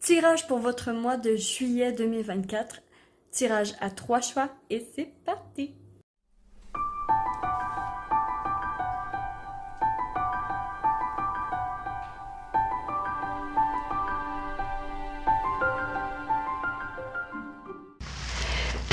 Tirage pour votre mois de juillet 2024. Tirage à 3 choix et c'est parti!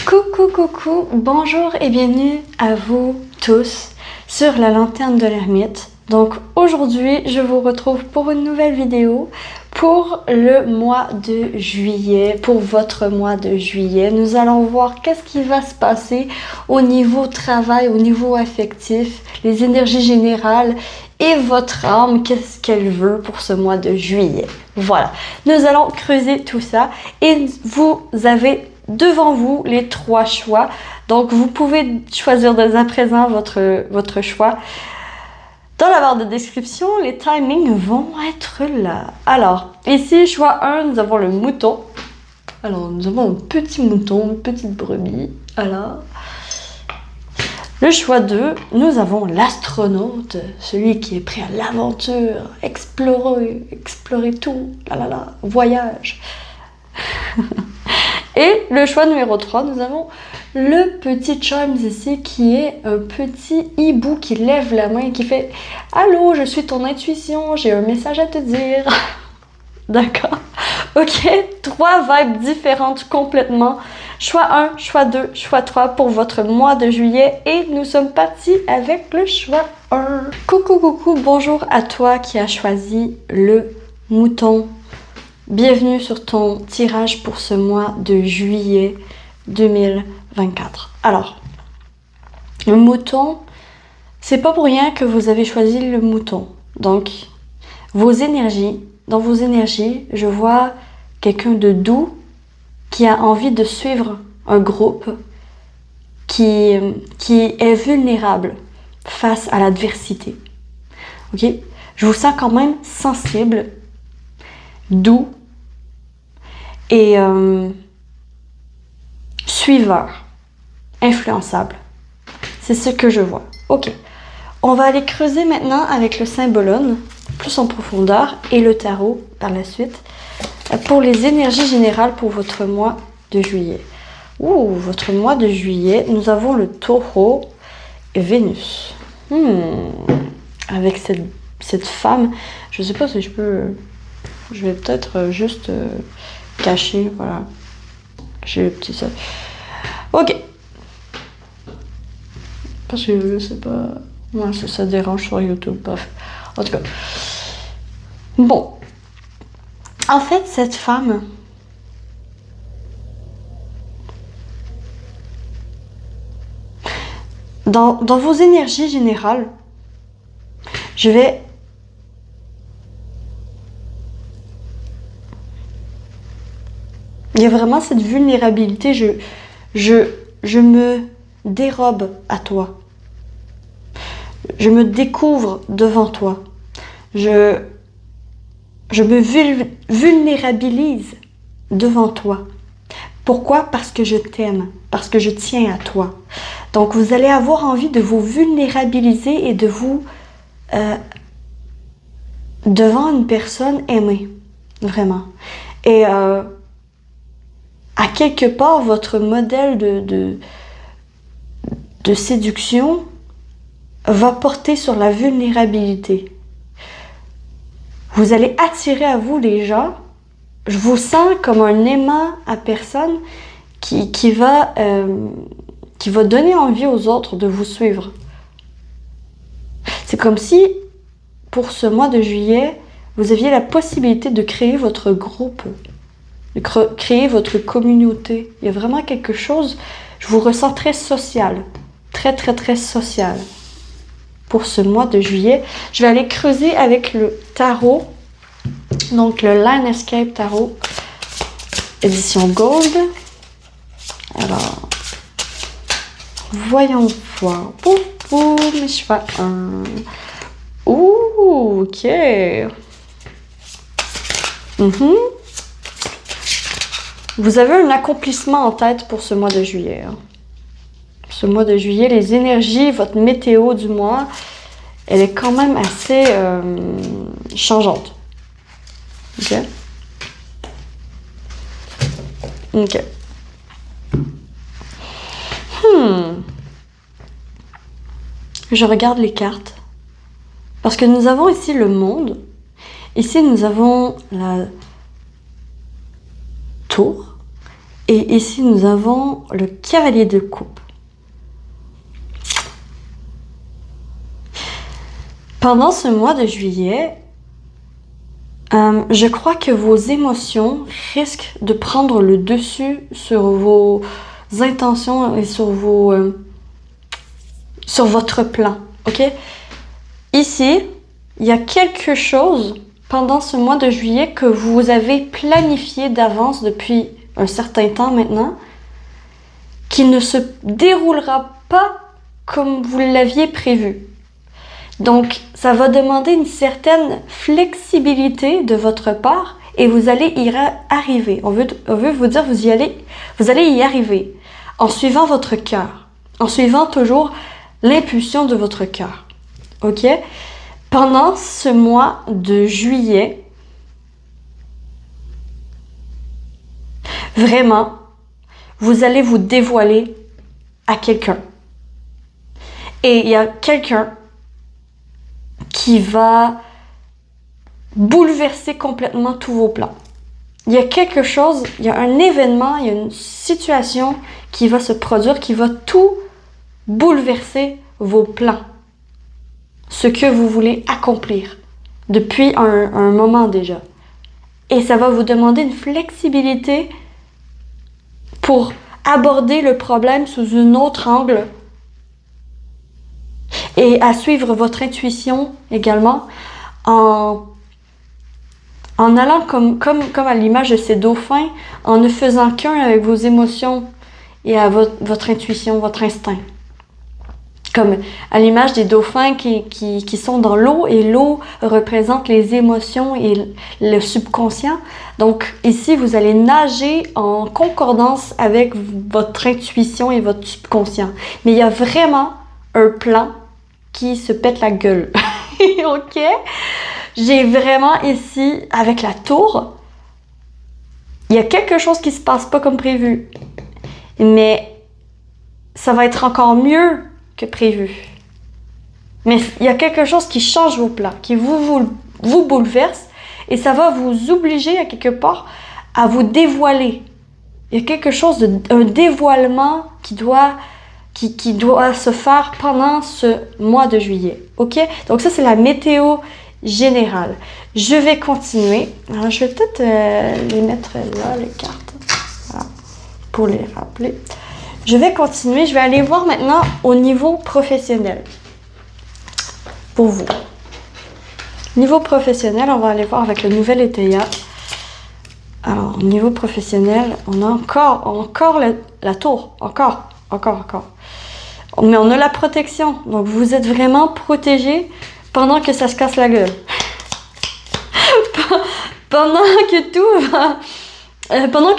Coucou, bonjour et bienvenue à vous tous sur la lanterne de l'ermite. Donc aujourd'hui, je vous retrouve pour une nouvelle vidéo pour le mois de juillet, pour votre mois de juillet. Nous allons voir qu'est-ce qui va se passer au niveau travail, au niveau affectif, les énergies générales et votre âme, qu'est-ce qu'elle veut pour ce mois de juillet. Voilà, nous allons creuser tout ça et vous avez devant vous les 3 choix. Donc vous pouvez choisir dès à présent votre choix. Dans la barre de description, les timings vont être là. Alors, ici, choix 1, nous avons le mouton. Alors, nous avons un petit mouton, une petite brebis. Alors, le choix 2, nous avons l'astronaute, celui qui est prêt à l'aventure, explorer tout, voyage. Et le choix numéro 3, nous avons le petit Charms ici qui est un petit hibou qui lève la main et qui fait « Allô, je suis ton intuition, j'ai un message à te dire. » D'accord? Ok, 3 vibes différentes complètement. Choix 1, choix 2, choix 3 pour votre mois de juillet et nous sommes partis avec le choix 1. Coucou, bonjour à toi qui as choisi le mouton. Bienvenue sur ton tirage pour ce mois de juillet 2024. Alors, le mouton, c'est pas pour rien que vous avez choisi le mouton. Donc, dans vos énergies, je vois quelqu'un de doux qui a envie de suivre un groupe qui est vulnérable face à l'adversité. Ok? Je vous sens quand même sensible, doux et suiveur, influençable. C'est ce que je vois. Ok. On va aller creuser maintenant avec le symbolone, plus en profondeur, et le tarot par la suite, pour les énergies générales pour votre mois de juillet. Votre mois de juillet, nous avons le taureau et Vénus. Avec cette femme, je sais pas si je peux... Je vais peut-être juste cacher, voilà. J'ai le petit ça. Ok. Parce que je sais pas... Moi, ça dérange sur YouTube, bref. En tout cas. Bon. En fait, cette femme... Dans vos énergies générales, je vais... Il y a vraiment cette vulnérabilité, je me dérobe à toi. Je me découvre devant toi. Je me vulnérabilise devant toi. Pourquoi? Parce que je t'aime, parce que je tiens à toi. Donc vous allez avoir envie de vous vulnérabiliser et de vous... devant une personne aimée. Vraiment. Et... à quelque part, votre modèle de séduction va porter sur la vulnérabilité. Vous allez attirer à vous les gens. Je vous sens comme un aimant à personne qui va donner envie aux autres de vous suivre. C'est comme si, pour ce mois de juillet, vous aviez la possibilité de créer votre groupe, de créer votre communauté. Il y a vraiment quelque chose, je vous ressens très social, très social pour ce mois de juillet. Je vais aller creuser avec le tarot, donc le Line Escape Tarot, édition Gold. Alors, voyons voir. Mes choix 1. Ok. Vous avez un accomplissement en tête pour ce mois de juillet. Ce mois de juillet, les énergies, votre météo du mois, elle est quand même assez changeante. Ok? Ok. Je regarde les cartes. Parce que nous avons ici le monde. Ici, nous avons la tour. Et ici, nous avons le cavalier de coupe. Pendant ce mois de juillet, je crois que vos émotions risquent de prendre le dessus sur vos intentions et sur votre plan, ok? Ici, il y a quelque chose pendant ce mois de juillet que vous avez planifié d'avance depuis un certain temps maintenant, qui ne se déroulera pas comme vous l'aviez prévu. Donc, ça va demander une certaine flexibilité de votre part et vous allez y arriver. On veut vous dire, vous allez y arriver en suivant votre cœur, en suivant toujours l'impulsion de votre cœur. Ok? Pendant ce mois de juillet, vraiment, vous allez vous dévoiler à quelqu'un. Et il y a quelqu'un qui va bouleverser complètement tous vos plans. Il y a quelque chose, il y a un événement, il y a une situation qui va se produire, qui va tout bouleverser vos plans. Ce que vous voulez accomplir depuis un moment déjà. Et ça va vous demander une flexibilité pour aborder le problème sous un autre angle et à suivre votre intuition également en allant comme à l'image de ces dauphins, en ne faisant qu'un avec vos émotions et à votre intuition, votre instinct. Comme à l'image des dauphins qui sont dans l'eau et l'eau représente les émotions et le subconscient. Donc ici, vous allez nager en concordance avec votre intuition et votre subconscient. Mais il y a vraiment un plan qui se pète la gueule. Ok? J'ai vraiment ici, avec la tour, il y a quelque chose qui se passe pas comme prévu. Mais ça va être encore mieux que prévu. Mais il y a quelque chose qui change vos plans, qui vous bouleverse et ça va vous obliger à quelque part à vous dévoiler. Il y a quelque chose un dévoilement qui doit se faire pendant ce mois de juillet. Ok? Donc ça, c'est la météo générale. Je vais continuer. Alors, je vais peut-être les mettre là, les cartes. Voilà, pour les rappeler. Je vais continuer. Je vais aller voir maintenant au niveau professionnel. Pour vous. Niveau professionnel, on va aller voir avec le nouvel ETA. Alors, au niveau professionnel, on a encore la tour. Encore. Mais on a la protection. Donc, vous êtes vraiment protégé pendant que ça se casse la gueule. pendant que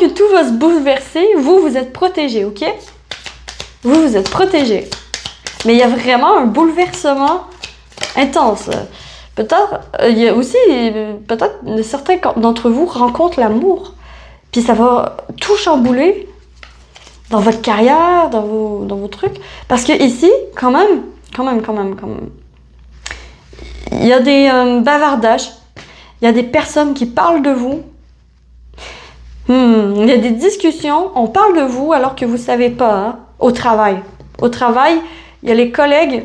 tout va se bouleverser, vous êtes protégé, ok? Vous êtes protégé. Mais il y a vraiment un bouleversement intense. Peut-être, il y a aussi, peut-être certains d'entre vous rencontrent l'amour. Puis ça va tout chambouler dans votre carrière, dans vos trucs. Parce que ici, quand même, il y a des bavardages. Il y a des personnes qui parlent de vous. Il y a des discussions. On parle de vous alors que vous ne savez pas. Hein, au travail. Au travail, il y a les collègues.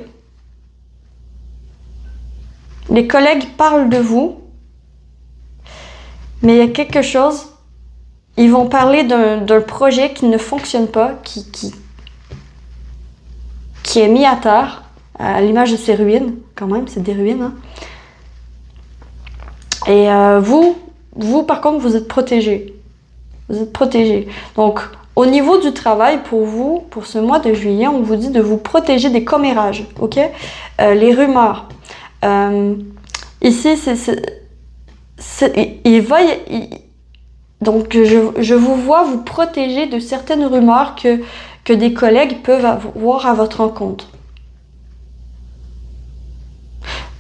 Les collègues parlent de vous. Mais il y a quelque chose. Ils vont parler d'un projet qui ne fonctionne pas, qui est mis à terre, à l'image de ces ruines, quand même, c'est des ruines. Hein. Et vous, par contre, vous êtes protégés. Vous êtes protégés. Donc, au niveau du travail, pour vous, pour ce mois de juillet, on vous dit de vous protéger des commérages, ok? Les rumeurs. Ici, donc, je vous vois vous protéger de certaines rumeurs que des collègues peuvent avoir à votre encontre.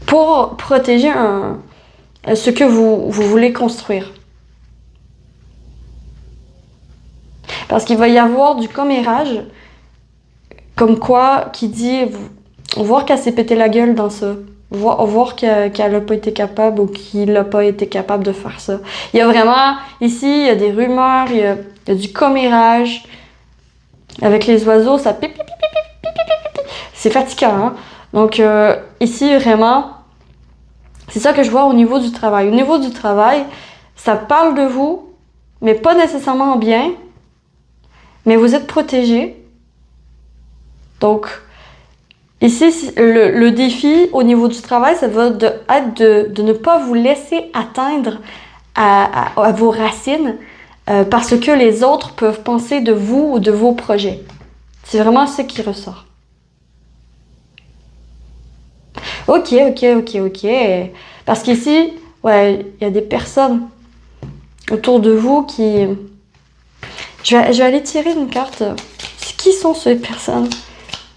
Pour protéger ce que vous voulez construire. Parce qu'il va y avoir du commérage, comme quoi, qui dit, voir qu'elle s'est pété la gueule dans ça. Voir qu'elle n'a pas été capable ou qu'il n'a pas été capable de faire ça. Il y a vraiment, ici, il y a des rumeurs, il y a du commérage. Avec les oiseaux, ça pipi, pipi, pipi, pipi, pipi. C'est fatigant, hein? Donc, ici, vraiment, c'est ça que je vois au niveau du travail. Au niveau du travail, ça parle de vous, mais pas nécessairement bien, mais vous êtes protégé. Donc, ici, le défi au niveau du travail, ça va être de ne pas vous laisser atteindre à vos racines parce que les autres peuvent penser de vous ou de vos projets. C'est vraiment ce qui ressort. Ok. Parce qu'ici, ouais, il y a des personnes autour de vous qui... Je vais aller tirer une carte. Qui sont ces personnes?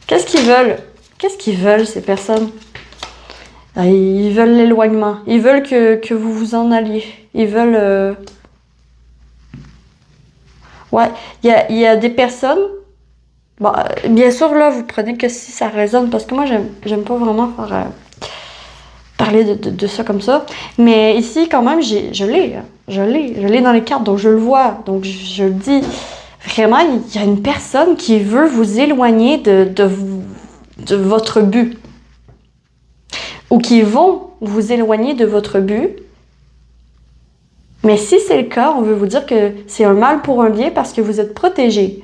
Qu'est-ce qu'ils veulent? Qu'est-ce qu'ils veulent, ces personnes? Ils veulent l'éloignement. Ils veulent que vous vous en alliez. Ils veulent... Ouais, il y a des personnes... Bon, bien sûr, là, vous prenez que si ça résonne, parce que moi, j'aime pas vraiment parler de ça comme ça. Mais ici, quand même, je l'ai dans les cartes, donc je le vois. Donc, je le dis. Vraiment, il y a une personne qui veut vous éloigner de votre but. Ou qui vont vous éloigner de votre but. Mais si c'est le cas, on veut vous dire que c'est un mal pour un bien parce que vous êtes protégé.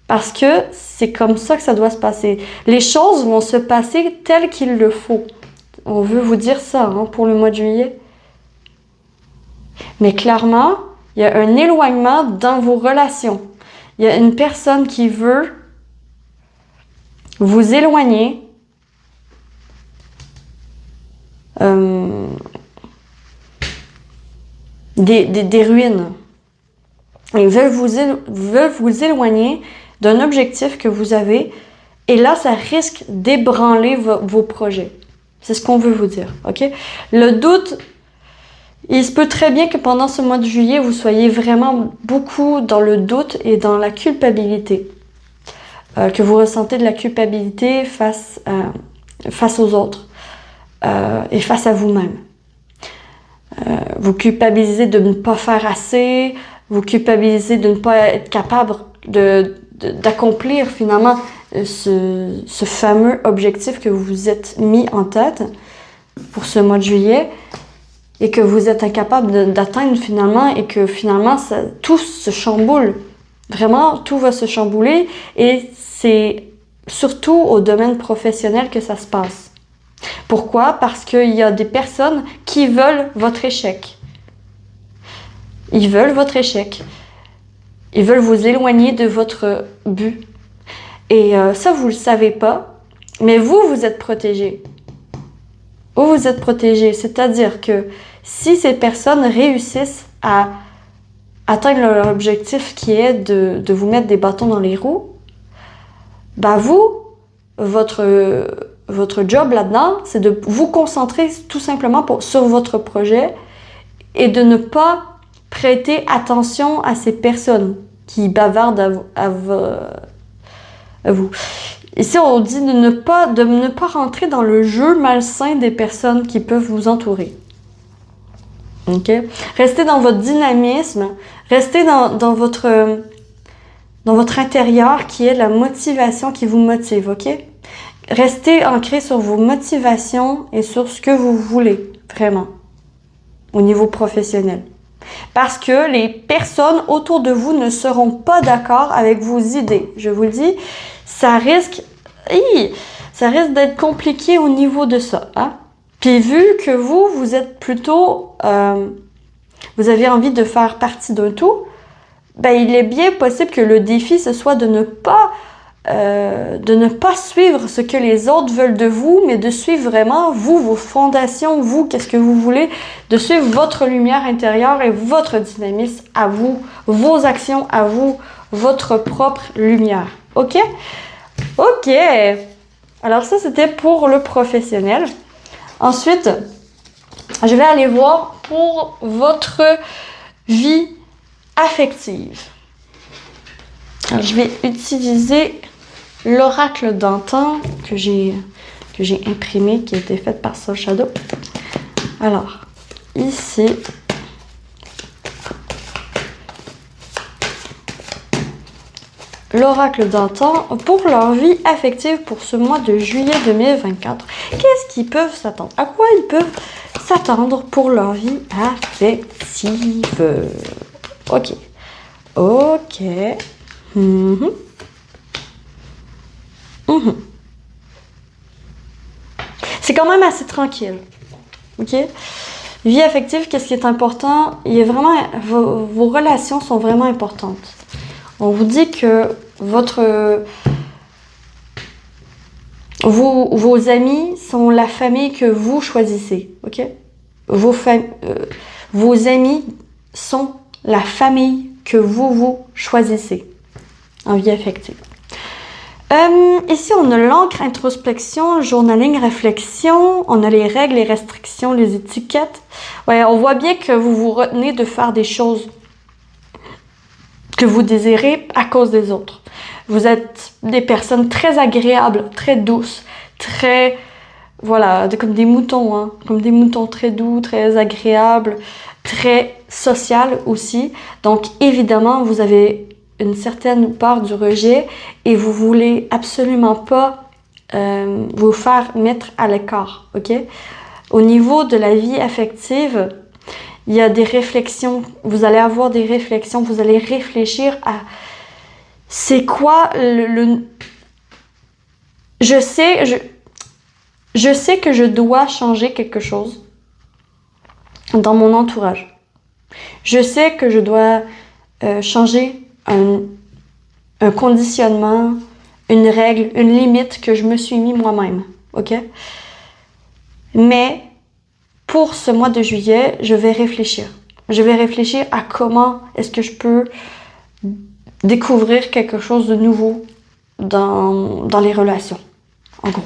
Parce que c'est comme ça que ça doit se passer. Les choses vont se passer telles qu'il le faut. On veut vous dire ça hein, pour le mois de juillet. Mais clairement, il y a un éloignement dans vos relations. Il y a une personne qui veut vous éloigner des ruines. Ils veulent vous éloigner d'un objectif que vous avez et là, ça risque d'ébranler vos projets. C'est ce qu'on veut vous dire, ok? Le doute, il se peut très bien que pendant ce mois de juillet, vous soyez vraiment beaucoup dans le doute et dans la culpabilité. Que vous ressentez de la culpabilité face aux autres et face à vous-même. Vous culpabilisez de ne pas faire assez, vous culpabilisez de ne pas être capable d'accomplir finalement ce fameux objectif que vous vous êtes mis en tête pour ce mois de juillet et que vous êtes incapable d'atteindre finalement et que finalement tout se chamboule. Vraiment, tout va se chambouler et c'est surtout au domaine professionnel que ça se passe. Pourquoi? Parce qu'il y a des personnes qui veulent votre échec. Ils veulent votre échec. Ils veulent vous éloigner de votre but. Et ça, vous ne le savez pas, mais vous êtes protégé. Vous êtes protégé, c'est-à-dire que si ces personnes réussissent à atteindre leur objectif qui est de vous mettre des bâtons dans les roues, bah votre job là-dedans, c'est de vous concentrer tout simplement sur votre projet et de ne pas prêter attention à ces personnes qui bavardent à vous. Ici, on dit de ne pas rentrer dans le jeu malsain des personnes qui peuvent vous entourer. Ok? Restez dans votre dynamisme, restez dans votre intérieur qui est la motivation qui vous motive, ok? Restez ancré sur vos motivations et sur ce que vous voulez, vraiment, au niveau professionnel. Parce que les personnes autour de vous ne seront pas d'accord avec vos idées. Je vous le dis, ça risque d'être compliqué au niveau de ça. Hein? Puis vu que vous êtes plutôt... vous avez envie de faire partie d'un tout, ben, il est bien possible que le défi, ce soit de ne pas suivre ce que les autres veulent de vous, mais de suivre vraiment vous, vos fondations, vous, qu'est-ce que vous voulez, de suivre votre lumière intérieure et votre dynamisme à vous, vos actions à vous, votre propre lumière. Ok? Ok! Alors ça, c'était pour le professionnel. Ensuite, je vais aller voir pour votre vie affective. Alors, je vais utiliser l'oracle d'antan que j'ai imprimé, qui a été fait par Soul Shadow. Alors, ici, l'oracle d'antan pour leur vie affective pour ce mois de juillet 2024. Qu'est-ce qu'ils peuvent s'attendre? À quoi ils peuvent s'attendre pour leur vie affective? Ok. Ok. C'est quand même assez tranquille. Ok? Vie affective, qu'est-ce qui est important? Il est vraiment, vos relations sont vraiment importantes. On vous dit que vos amis sont la famille que vous choisissez. Ok? Vos amis sont la famille que vous choisissez en vie affective. Ici, on a l'encre, introspection, journaling, réflexion. On a les règles, les restrictions, les étiquettes. Ouais, on voit bien que vous vous retenez de faire des choses que vous désirez à cause des autres. Vous êtes des personnes très agréables, très douces, très... Voilà, comme des moutons, hein, comme des moutons très doux, très agréables, très sociales aussi. Donc, évidemment, vous avez une certaine part du rejet et vous voulez absolument pas vous faire mettre à l'écart, ok? Au niveau de la vie affective, il y a des réflexions, vous allez avoir des réflexions, vous allez réfléchir à c'est quoi je sais que je dois changer quelque chose dans mon entourage. Je sais que je dois changer un conditionnement, une règle, une limite que je me suis mis moi-même, ok? Mais pour ce mois de juillet, je vais réfléchir. Je vais réfléchir à comment est-ce que je peux découvrir quelque chose de nouveau dans les relations, en gros.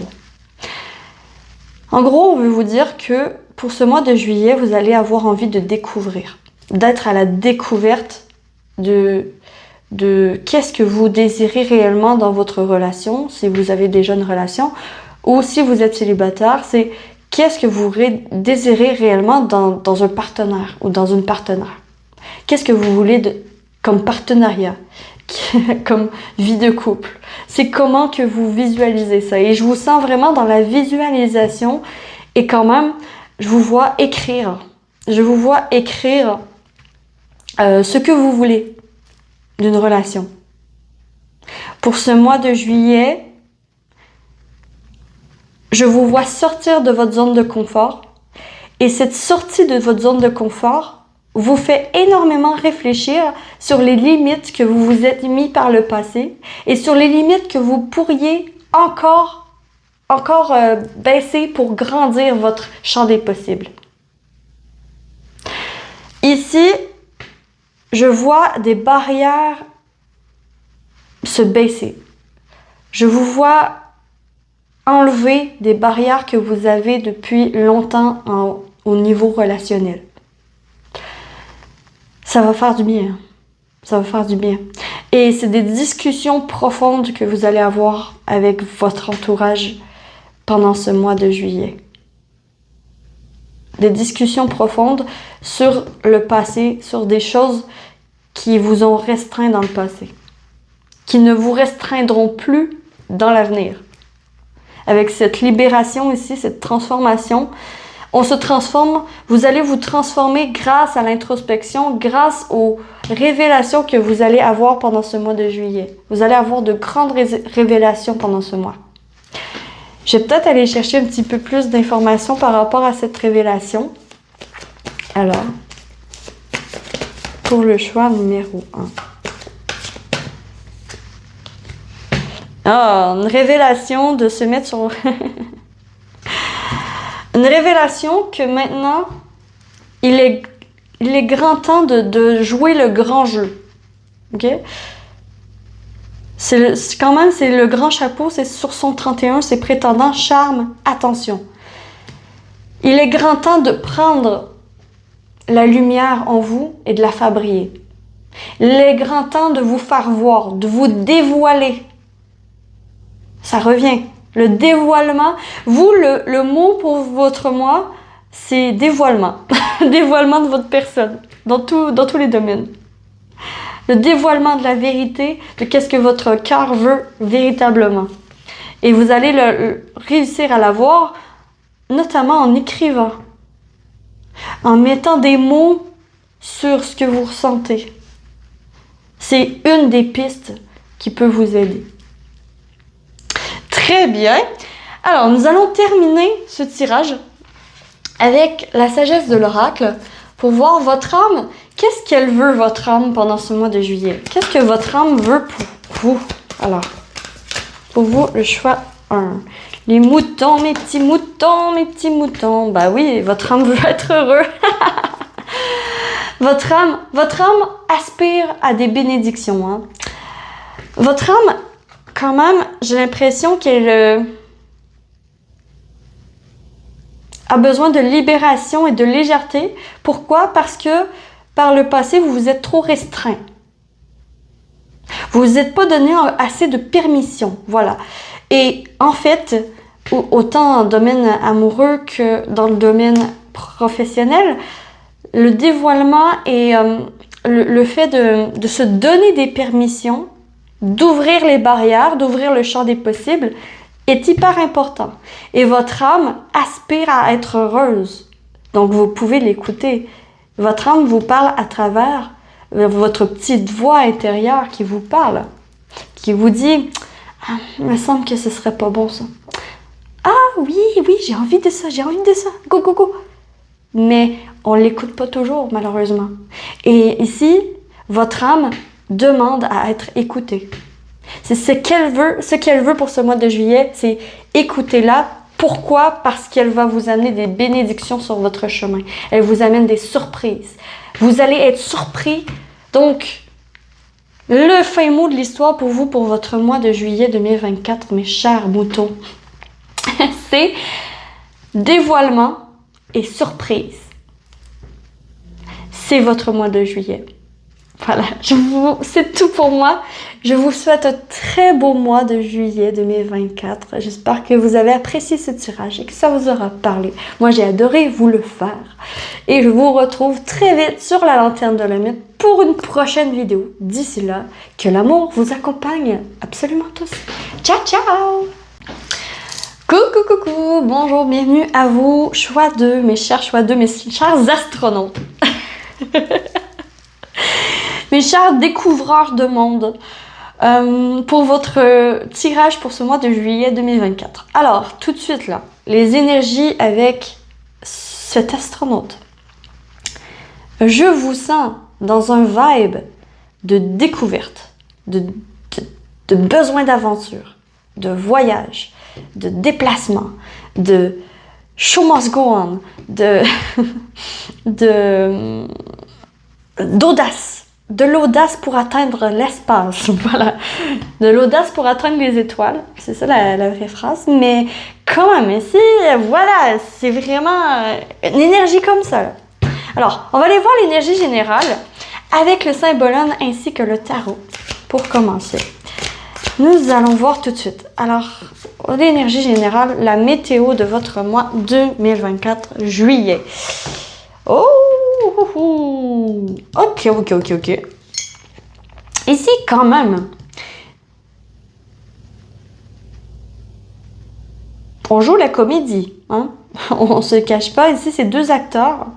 En gros, on veut vous dire que pour ce mois de juillet, vous allez avoir envie de découvrir, d'être à la découverte de qu'est-ce que vous désirez réellement dans votre relation, si vous avez déjà une relation, ou si vous êtes célibataire, c'est qu'est-ce que vous désirez réellement dans un partenaire ou dans une partenaire. Qu'est-ce que vous voulez comme partenariat, comme vie de couple. C'est comment que vous visualisez ça. Et je vous sens vraiment dans la visualisation et quand même, je vous vois écrire. Je vous vois écrire ce que vous voulez d'une relation. Pour ce mois de juillet, je vous vois sortir de votre zone de confort et cette sortie de votre zone de confort vous fait énormément réfléchir sur les limites que vous vous êtes mis par le passé et sur les limites que vous pourriez encore baisser pour grandir votre champ des possibles. Ici, je vois des barrières se baisser. Je vous vois enlever des barrières que vous avez depuis longtemps au niveau relationnel. Ça va faire du bien. Ça va faire du bien. Et c'est des discussions profondes que vous allez avoir avec votre entourage pendant ce mois de juillet. Des discussions profondes sur le passé, sur des choses qui vous ont restreint dans le passé, qui ne vous restreindront plus dans l'avenir. Avec cette libération ici, cette transformation, on se transforme, vous allez vous transformer grâce à l'introspection, grâce aux révélations que vous allez avoir pendant ce mois de juillet. Vous allez avoir de grandes révélations pendant ce mois. Je vais peut-être aller chercher un petit peu plus d'informations par rapport à cette révélation. Alors, pour le choix numéro 1. Ah, une révélation de se mettre sur... Une révélation que maintenant, il est grand temps de jouer le grand jeu. Ok? C'est le grand chapeau, c'est sur son 31, c'est prétendant, charme, attention. Il est grand temps de prendre la lumière en vous et de la faire briller. Il est grand temps de vous faire voir, de vous dévoiler. Ça revient. Le dévoilement. Vous, le mot pour votre moi, c'est dévoilement. Dévoilement de votre personne, dans tous les domaines. Le dévoilement de la vérité, de qu'est-ce que votre cœur veut véritablement. Et vous allez réussir à l'avoir, notamment en écrivant, en mettant des mots sur ce que vous ressentez. C'est une des pistes qui peut vous aider. Très bien. Alors, nous allons terminer ce tirage avec la sagesse de l'oracle pour voir votre âme. Qu'est-ce qu'elle veut, votre âme, pendant ce mois de juillet? Qu'est-ce que votre âme veut pour vous? Alors, pour vous, le choix 1. Les moutons, mes petits moutons, mes petits moutons. Bah oui, votre âme veut être heureux. Votre âme aspire à des bénédictions. Hein. Votre âme, quand même, j'ai l'impression qu'elle a besoin de libération et de légèreté. Pourquoi? Parce que par le passé, vous vous êtes trop restreint. Vous vous êtes pas donné assez de permission. Voilà. Et en fait, autant dans le domaine amoureux que dans le domaine professionnel, le dévoilement et le fait de se donner des permissions, d'ouvrir les barrières, d'ouvrir le champ des possibles, est hyper important. Et votre âme aspire à être heureuse. Donc, vous pouvez l'écouter. Votre âme vous parle à travers votre petite voix intérieure qui vous parle, qui vous dit « Ah, il me semble que ce serait pas bon, ça. Ah, oui, j'ai envie de ça, go, go, go. » Mais on ne l'écoute pas toujours, malheureusement. Et ici, votre âme demande à être écoutée. C'est ce qu'elle veut pour ce mois de juillet, c'est écoutez-la. Pourquoi? Parce qu'elle va vous amener des bénédictions sur votre chemin. Elle vous amène des surprises. Vous allez être surpris. Donc, le fin mot de l'histoire pour vous, pour votre mois de juillet 2024, mes chers moutons, c'est dévoilement et surprise. C'est votre mois de juillet. Voilà, c'est tout pour moi. Je vous souhaite un très beau mois de juillet 2024. J'espère que vous avez apprécié ce tirage et que ça vous aura parlé. Moi, j'ai adoré vous le faire. Et je vous retrouve très vite sur la lanterne de l'ermite pour une prochaine vidéo. D'ici là, que l'amour vous accompagne absolument tous. Ciao, ciao! Coucou, coucou! Bonjour, bienvenue à vous, choix 2, mes chers choix 2, mes chers astronautes. Mes chers découvreurs de monde, pour votre tirage pour ce mois de juillet 2024. Alors, tout de suite là, les énergies avec cet astronaute. Je vous sens dans un vibe de découverte, de besoin d'aventure, de voyage, de déplacement, de show must go on, d'audace. De l'audace pour atteindre l'espace, voilà. De l'audace pour atteindre les étoiles, c'est ça la vraie phrase. Mais quand même, ici, voilà, c'est vraiment une énergie comme ça. Là. Alors, on va aller voir l'énergie générale avec le symbolone ainsi que le tarot pour commencer. Nous allons voir tout de suite. Alors, l'énergie générale, la météo de votre mois 2024, juillet. Oh! Ok. Ici, quand même, on joue la comédie. Hein? On ne se cache pas. Ici, c'est deux acteurs.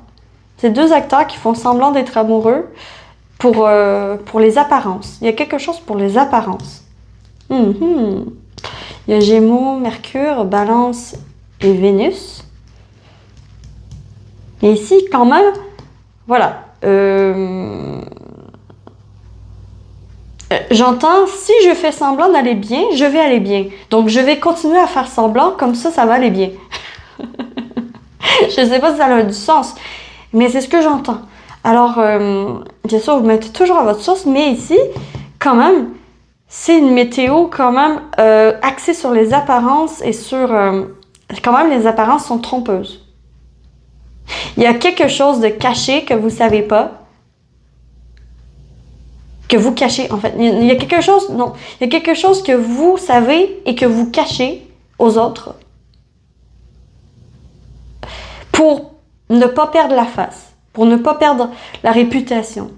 C'est deux acteurs qui font semblant d'être amoureux pour les apparences. Il y a quelque chose pour les apparences. Il y a Gémeaux, Mercure, Balance et Vénus. Et ici, quand même, voilà. J'entends, si je fais semblant d'aller bien, je vais aller bien. Donc, je vais continuer à faire semblant, comme ça va aller bien. Je ne sais pas si ça a du sens, mais c'est ce que j'entends. Alors, bien sûr, vous mettez toujours à votre source, mais ici, quand même, c'est une météo quand même axée sur les apparences et sur... quand même, les apparences sont trompeuses. Il y a quelque chose de caché que vous ne savez pas. que vous cachez, en fait. Il y a quelque chose, non, il y a quelque chose que vous savez et que vous cachez aux autres pour ne pas perdre la face, pour ne pas perdre la réputation,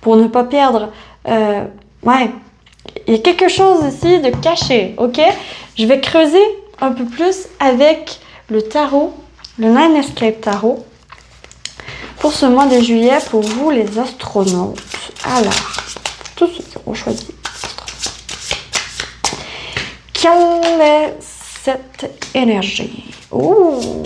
pour ne pas perdre... ouais, il y a quelque chose ici de caché, ok? Je vais creuser un peu plus avec le tarot, le Nine Escape Tarot, pour ce mois de juillet, pour vous les astronautes. Alors, tout ce qu'on choisit. Quelle est cette énergie? Oh!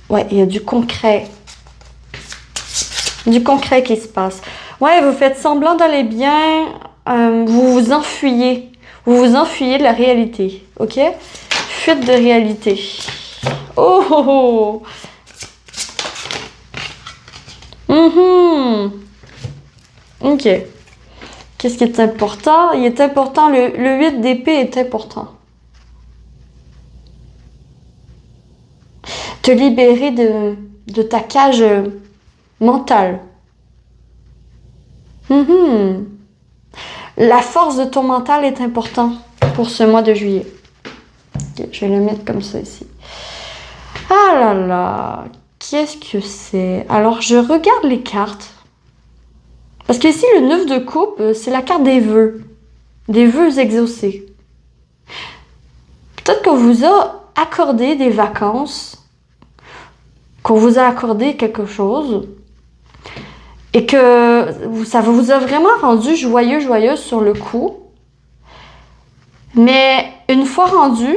Ouais, il y a du concret. Du concret qui se passe. Ouais, vous faites semblant d'aller bien, vous vous enfuyez. Vous vous enfuyez de la réalité, ok? Fuite de réalité. Oh, oh, oh. Ok. Qu'est-ce qui est important? Il est important, le 8 d'épée est important. Te libérer de ta cage mentale. La force de ton mental est importante pour ce mois de juillet. Okay, je vais le mettre comme ça ici. Ah là là, qu'est-ce que c'est? Alors, je regarde les cartes. Parce que ici, le 9 de coupe, c'est la carte des vœux exaucés. Peut-être qu'on vous a accordé des vacances, qu'on vous a accordé quelque chose, et que ça vous a vraiment rendu joyeuse sur le coup. Mais une fois rendu,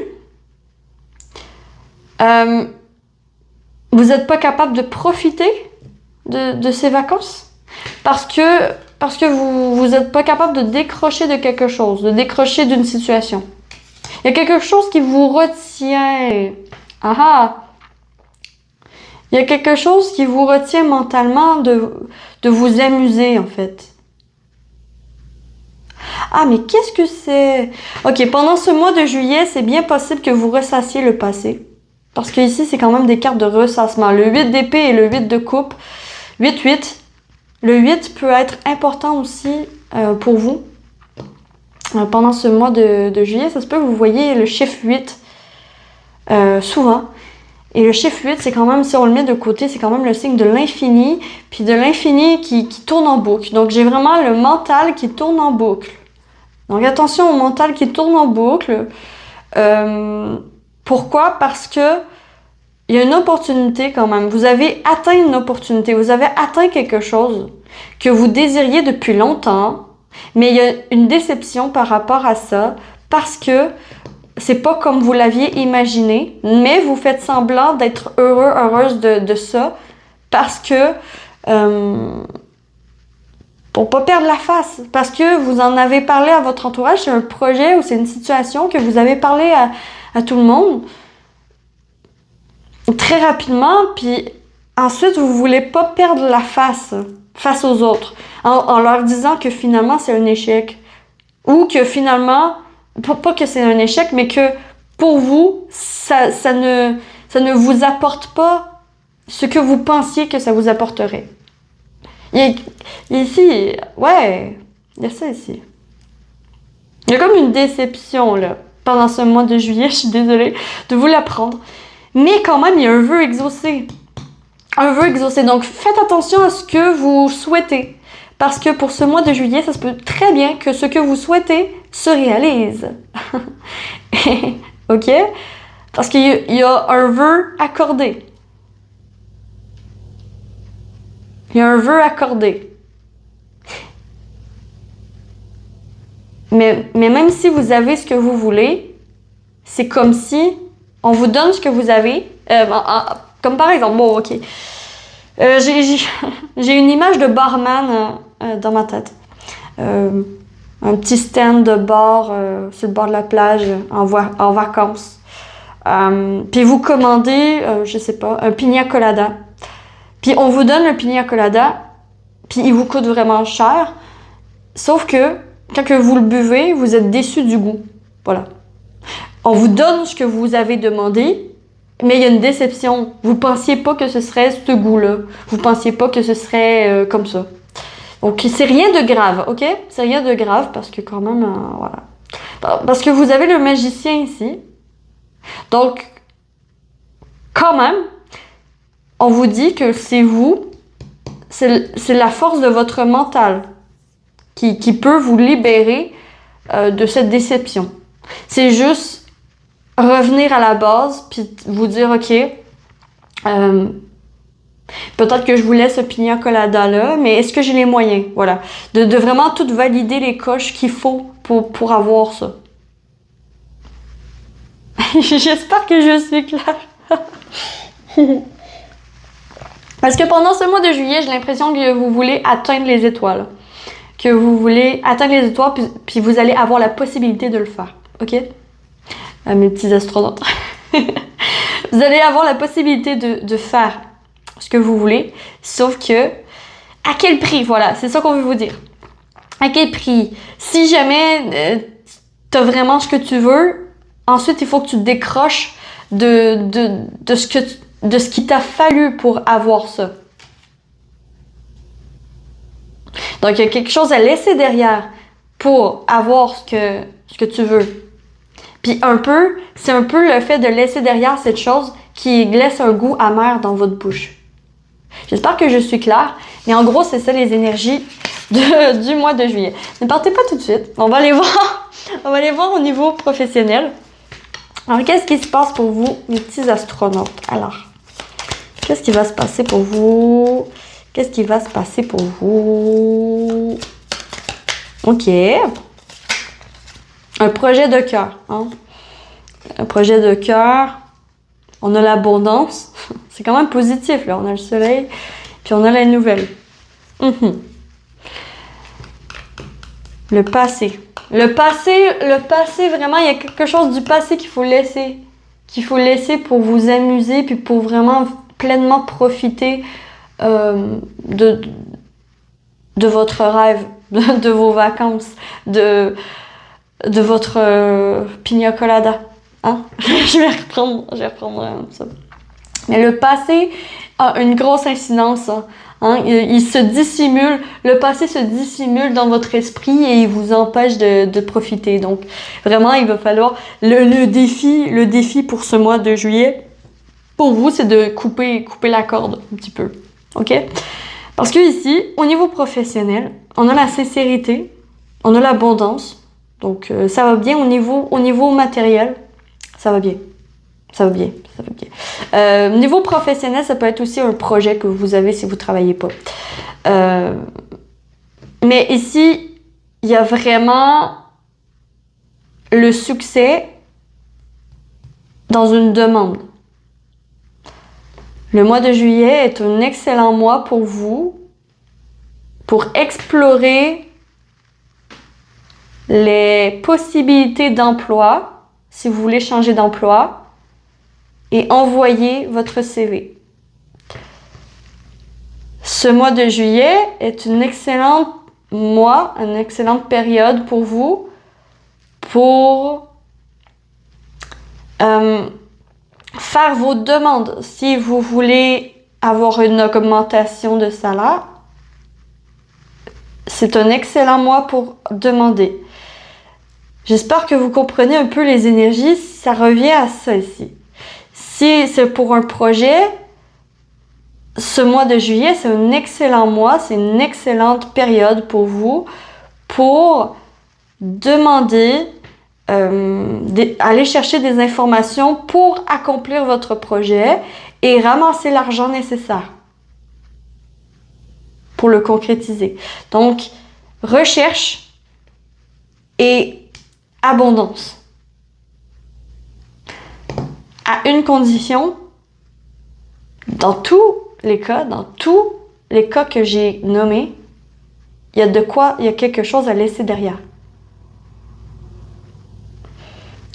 vous n'êtes pas capable de profiter de ces vacances parce que vous n'êtes pas capable de décrocher de quelque chose, de décrocher d'une situation. Il y a quelque chose qui vous retient. Ah ah! Il y a quelque chose qui vous retient mentalement de vous amuser, en fait. Ah, mais qu'est-ce que c'est? Ok, pendant ce mois de juillet, c'est bien possible que vous ressassiez le passé. Parce que ici, c'est quand même des cartes de ressassement. Le 8 d'épée et le 8 de coupe. 8-8. Le 8 peut être important aussi pour vous. Pendant ce mois de juillet, ça se peut que vous voyez le chiffre 8 souvent. Et le chiffre 8, c'est quand même, si on le met de côté, c'est quand même le signe de l'infini, puis de l'infini qui tourne en boucle. Donc, j'ai vraiment le mental qui tourne en boucle. Donc, attention au mental qui tourne en boucle. Pourquoi? Parce que il y a une opportunité quand même. Vous avez atteint une opportunité. Vous avez atteint quelque chose que vous désiriez depuis longtemps, mais il y a une déception par rapport à ça parce que c'est pas comme vous l'aviez imaginé, mais vous faites semblant d'être heureuse de ça parce que pour pas perdre la face, parce que vous en avez parlé à votre entourage, c'est un projet ou c'est une situation que vous avez parlé à tout le monde très rapidement, puis ensuite vous voulez pas perdre la face aux autres en leur disant que finalement c'est un échec ou que finalement pas que c'est un échec, mais que pour vous, ça ne vous apporte pas ce que vous pensiez que ça vous apporterait. Ici, ouais, il y a ça ici. Il y a comme une déception, là, pendant ce mois de juillet, je suis désolée de vous l'apprendre. Mais quand même, il y a un vœu exaucé. Un vœu exaucé. Donc, faites attention à ce que vous souhaitez. Parce que pour ce mois de juillet, ça se peut très bien que ce que vous souhaitez se réalise. Ok? Parce qu'il y a un vœu accordé. Il y a un vœu accordé. Mais même si vous avez ce que vous voulez, c'est comme si on vous donne ce que vous avez. Comme par exemple, bon, ok. J'ai une image de barman dans ma tête. Un petit stand de bar sur le bord de la plage en vacances. Puis vous commandez, je sais pas, un pina colada. Puis on vous donne le pina colada, puis il vous coûte vraiment cher. Sauf que quand que vous le buvez, vous êtes déçu du goût. Voilà. On vous donne ce que vous avez demandé, mais il y a une déception. Vous pensiez pas que ce serait ce goût-là. Vous pensiez pas que ce serait comme ça. Donc, c'est rien de grave, ok? C'est rien de grave parce que quand même, voilà. Parce que vous avez le magicien ici. Donc, quand même, on vous dit que c'est vous, c'est la force de votre mental qui peut vous libérer de cette déception. C'est juste revenir à la base puis vous dire, ok, peut-être que je vous laisse ce pina colada là, mais est-ce que j'ai les moyens? Voilà. De vraiment tout valider les coches qu'il faut pour avoir ça. J'espère que je suis claire. Parce que pendant ce mois de juillet, j'ai l'impression que vous voulez atteindre les étoiles. Que vous voulez atteindre les étoiles, puis vous allez avoir la possibilité de le faire. Ok? Mes petits astronautes. Vous allez avoir la possibilité de faire ce que vous voulez, sauf que à quel prix? Voilà, c'est ça qu'on veut vous dire. À quel prix? Si jamais tu as vraiment ce que tu veux, ensuite il faut que tu te décroches de ce qui t'a fallu pour avoir ça. Donc il y a quelque chose à laisser derrière pour avoir ce que tu veux. Puis c'est un peu le fait de laisser derrière cette chose qui laisse un goût amer dans votre bouche. J'espère que je suis claire, mais en gros, c'est ça les énergies du mois de juillet. Ne partez pas tout de suite, on va aller voir, au niveau professionnel. Alors, qu'est-ce qui se passe pour vous, mes petits astronautes? Alors, qu'est-ce qui va se passer pour vous? Qu'est-ce qui va se passer pour vous? Ok. Un projet de cœur. Hein? Un projet de cœur. On a l'abondance. C'est quand même positif, là. On a le soleil, puis on a la nouvelle. Le passé. Le passé, vraiment, il y a quelque chose du passé qu'il faut laisser. Qu'il faut laisser pour vous amuser, puis pour vraiment pleinement profiter de votre rêve, de vos vacances, de votre pina colada. Hein? je vais reprendre ça. Mais le passé a une grosse incidence. Hein? Il se dissimule, le passé se dissimule dans votre esprit et il vous empêche de profiter. Donc, vraiment, il va falloir le défi pour ce mois de juillet, pour vous, c'est de couper la corde un petit peu. OK? Parce que ici, au niveau professionnel, on a la sincérité, on a l'abondance. Donc, ça va bien au niveau matériel. Ça va bien. Niveau professionnel, ça peut être aussi un projet que vous avez si vous ne travaillez pas. Mais ici, il y a vraiment le succès dans une demande. Le mois de juillet est un excellent mois pour vous, pour explorer les possibilités d'emploi, si vous voulez changer d'emploi, et envoyer votre CV. Ce mois de juillet est un excellent mois, une excellente période pour vous pour faire vos demandes. Si vous voulez avoir une augmentation de salaire, c'est un excellent mois pour demander. J'espère que vous comprenez un peu les énergies. Ça revient à ça ici. Si c'est pour un projet, ce mois de juillet, c'est un excellent mois, c'est une excellente période pour vous pour demander, aller chercher des informations pour accomplir votre projet et ramasser l'argent nécessaire pour le concrétiser. Donc, recherche et abondance. À une condition, dans tous les cas que j'ai nommés, il y a quelque chose à laisser derrière.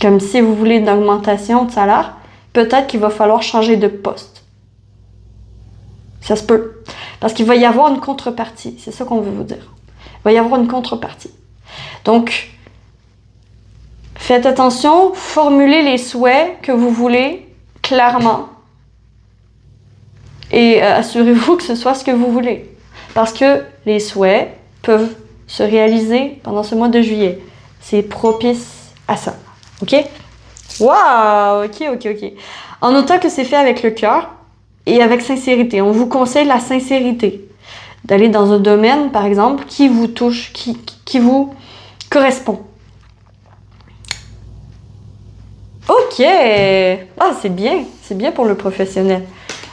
Comme si vous voulez une augmentation de salaire, peut-être qu'il va falloir changer de poste. Ça se peut. Parce qu'il va y avoir une contrepartie. C'est ça qu'on veut vous dire. Il va y avoir une contrepartie. Donc, faites attention, formulez les souhaits que vous voulez clairement. Et assurez-vous que ce soit ce que vous voulez. Parce que les souhaits peuvent se réaliser pendant ce mois de juillet. C'est propice à ça. OK? Waouh! OK. En notant que c'est fait avec le cœur et avec sincérité. On vous conseille la sincérité. D'aller dans un domaine, par exemple, qui vous touche, qui vous correspond. OK! Ah, c'est bien. C'est bien pour le professionnel.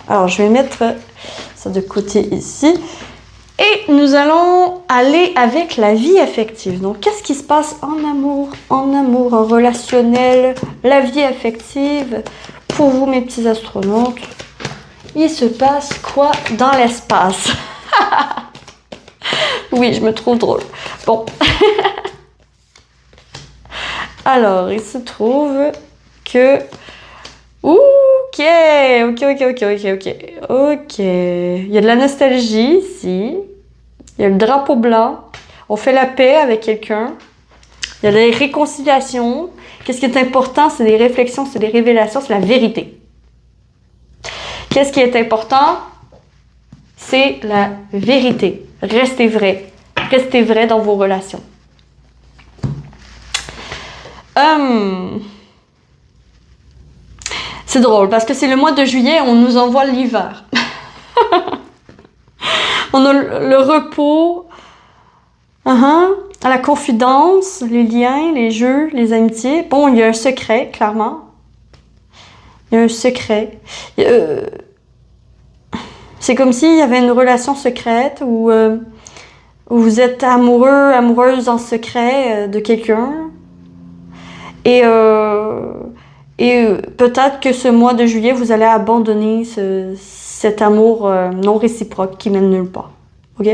Alors, je vais mettre ça de côté ici. Et nous allons aller avec la vie affective. Donc, qu'est-ce qui se passe en amour, en relationnel, la vie affective? Pour vous, mes petits astronautes, il se passe quoi dans l'espace? Oui, je me trouve drôle. Bon. Alors, il se trouve que... OK. Il y a de la nostalgie ici. Il y a le drapeau blanc. On fait la paix avec quelqu'un. Il y a des réconciliations. Qu'est-ce qui est important? C'est des réflexions, c'est des révélations, c'est la vérité. Qu'est-ce qui est important? C'est la vérité. Restez vrai. Restez vrai dans vos relations. C'est drôle parce que c'est le mois de juillet, on nous envoie l'hiver. On a le repos, la confidence, les liens, les jeux, les amitiés. Bon, il y a un secret, clairement. Il y a un secret. C'est comme s'il y avait une relation secrète où vous êtes amoureux, amoureuse en secret de quelqu'un. Et peut-être que ce mois de juillet, vous allez abandonner cet amour non réciproque qui mène nulle part. OK?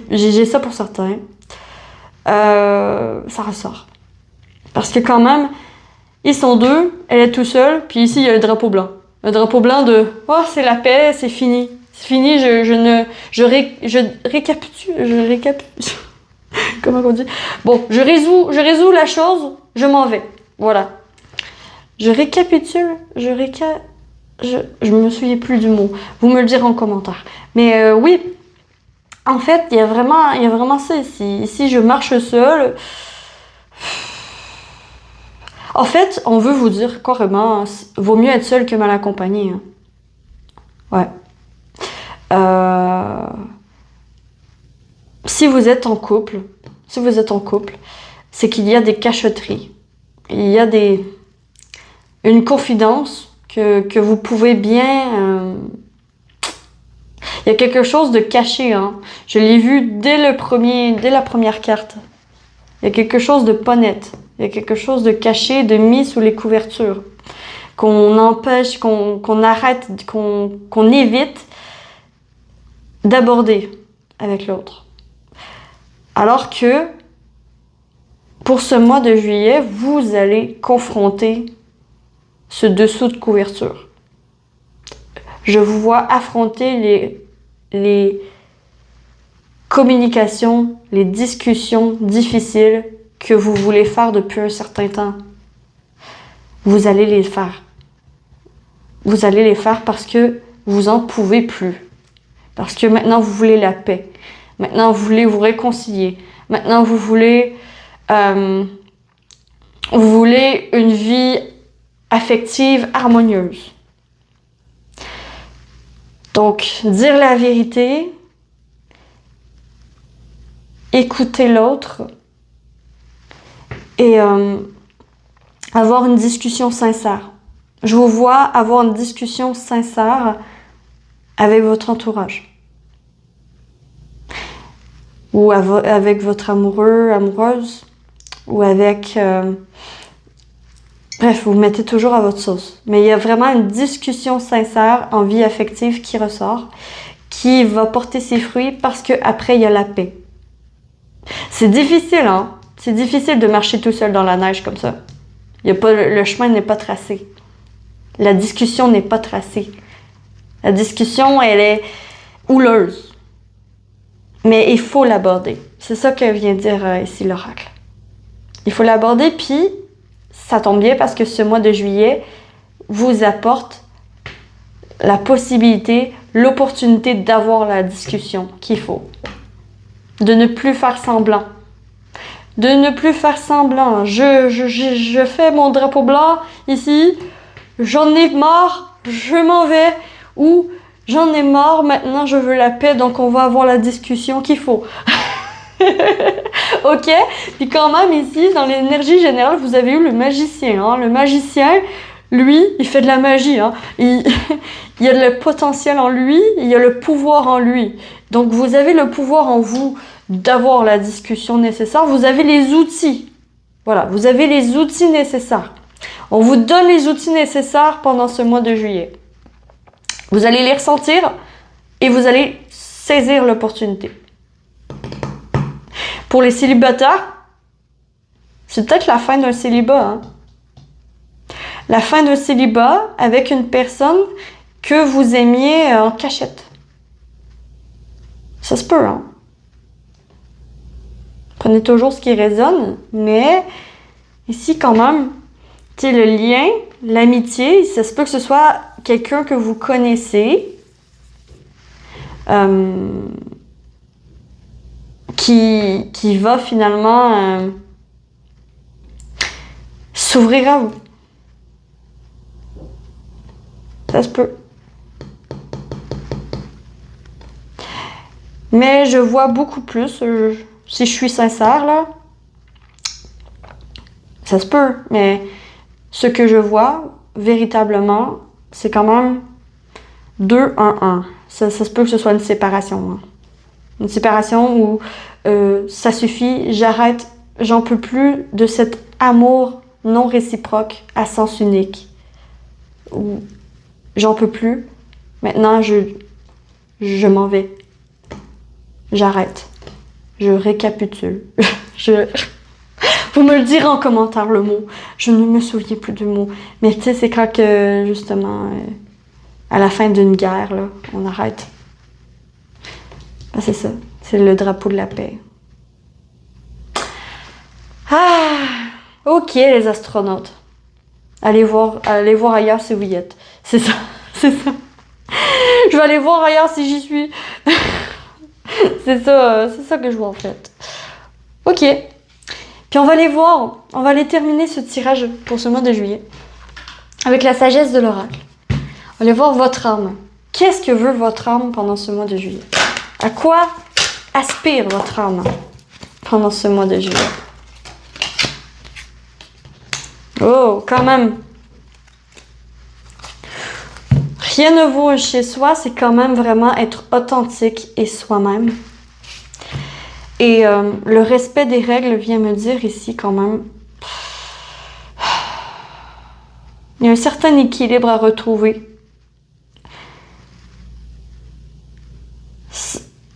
J'ai ça pour certains. Ça ressort. Parce que quand même, ils sont deux, elle est tout seule, puis ici, il y a le drapeau blanc. Le drapeau blanc de « Oh, c'est la paix, c'est fini. C'est fini, je récapitule. Comment on dit? Bon, je résous la chose, je m'en vais. Voilà. Je récapitule, je me souviens plus du mot. Vous me le direz en commentaire. Mais oui, en fait, il y a vraiment ça ici. Ici, je marche seule. En fait, on veut vous dire carrément, vaut mieux être seul que mal accompagné. Ouais. Si vous êtes en couple, c'est qu'il y a des cachotteries. Il y a une confidence que vous pouvez bien... Il y a quelque chose de caché. Je l'ai vu dès la première carte. Il y a quelque chose de pas net. Il y a quelque chose de caché, de mis sous les couvertures. Qu'on empêche, qu'on arrête, qu'on évite d'aborder avec l'autre. Alors que pour ce mois de juillet, vous allez confronter ce dessous de couverture. Je vous vois affronter les communications, les discussions difficiles que vous voulez faire depuis un certain temps. Vous allez les faire. Vous allez les faire parce que vous en pouvez plus. Parce que maintenant, vous voulez la paix. Maintenant, vous voulez vous réconcilier. Maintenant, vous voulez une vie affective harmonieuse. Donc, dire la vérité, écouter l'autre et avoir une discussion sincère. Je vous vois avoir une discussion sincère avec votre entourage. Ou avec votre amoureux, amoureuse. Ou avec... Bref, vous mettez toujours à votre sauce. Mais il y a vraiment une discussion sincère en vie affective qui ressort, qui va porter ses fruits parce qu'après, il y a la paix. C'est difficile, hein? C'est difficile de marcher tout seul dans la neige comme ça. Le chemin n'est pas tracé. La discussion n'est pas tracée. La discussion, elle est houleuse. Mais il faut l'aborder. C'est ça que vient dire ici l'oracle. Il faut l'aborder, puis ça tombe bien parce que ce mois de juillet, vous apporte la possibilité, l'opportunité d'avoir la discussion qu'il faut. De ne plus faire semblant. De ne plus faire semblant. Je fais mon drapeau blanc ici. J'en ai marre. Je m'en vais. Ou j'en ai marre. Maintenant, je veux la paix. Donc, on va avoir la discussion qu'il faut. Ok? Puis quand même, ici, dans l'énergie générale, vous avez eu le magicien. Hein? Le magicien, lui, il fait de la magie. Hein? Il y a le potentiel en lui. Il y a le pouvoir en lui. Donc, vous avez le pouvoir en vous d'avoir la discussion nécessaire. Vous avez les outils. Voilà, vous avez les outils nécessaires. On vous donne les outils nécessaires pendant ce mois de juillet. Vous allez les ressentir et vous allez saisir l'opportunité. Pour les célibataires, c'est peut-être la fin d'un célibat. Hein? La fin d'un célibat avec une personne que vous aimiez en cachette. Ça se peut, hein? Prenez toujours ce qui résonne, mais ici quand même, tu sais, le lien, l'amitié, ça se peut que ce soit quelqu'un que vous connaissez, qui va finalement s'ouvrir à vous. Ça se peut. Mais je vois beaucoup plus, si je suis sincère, là, ça se peut, mais ce que je vois, véritablement, c'est quand même 2-1-1. Ça se peut que ce soit une séparation. Hein. Une séparation où ça suffit, j'arrête, j'en peux plus de cet amour non réciproque à sens unique. Où j'en peux plus. Maintenant, je m'en vais. J'arrête. Je récapitule. Vous me le direz en commentaire le mot. Je ne me souviens plus du mot. Mais tu sais, c'est quand que, justement, à la fin d'une guerre, là, on arrête. Ben, c'est ça. C'est le drapeau de la paix. Ah! Ok, les astronautes. Allez voir ailleurs si vous y êtes. C'est ça. C'est ça. Je vais aller voir ailleurs si j'y suis. C'est ça que je vois en fait. Ok. Puis on va aller voir, on va aller terminer ce tirage pour ce mois de juillet avec la sagesse de l'oracle. On va aller voir votre âme. Qu'est-ce que veut votre âme pendant ce mois de juillet? À quoi aspire votre âme pendant ce mois de juillet? Oh, quand même. Rien ne vaut chez soi, c'est quand même vraiment être authentique et soi-même. Et le respect des règles vient me dire ici quand même, il y a un certain équilibre à retrouver.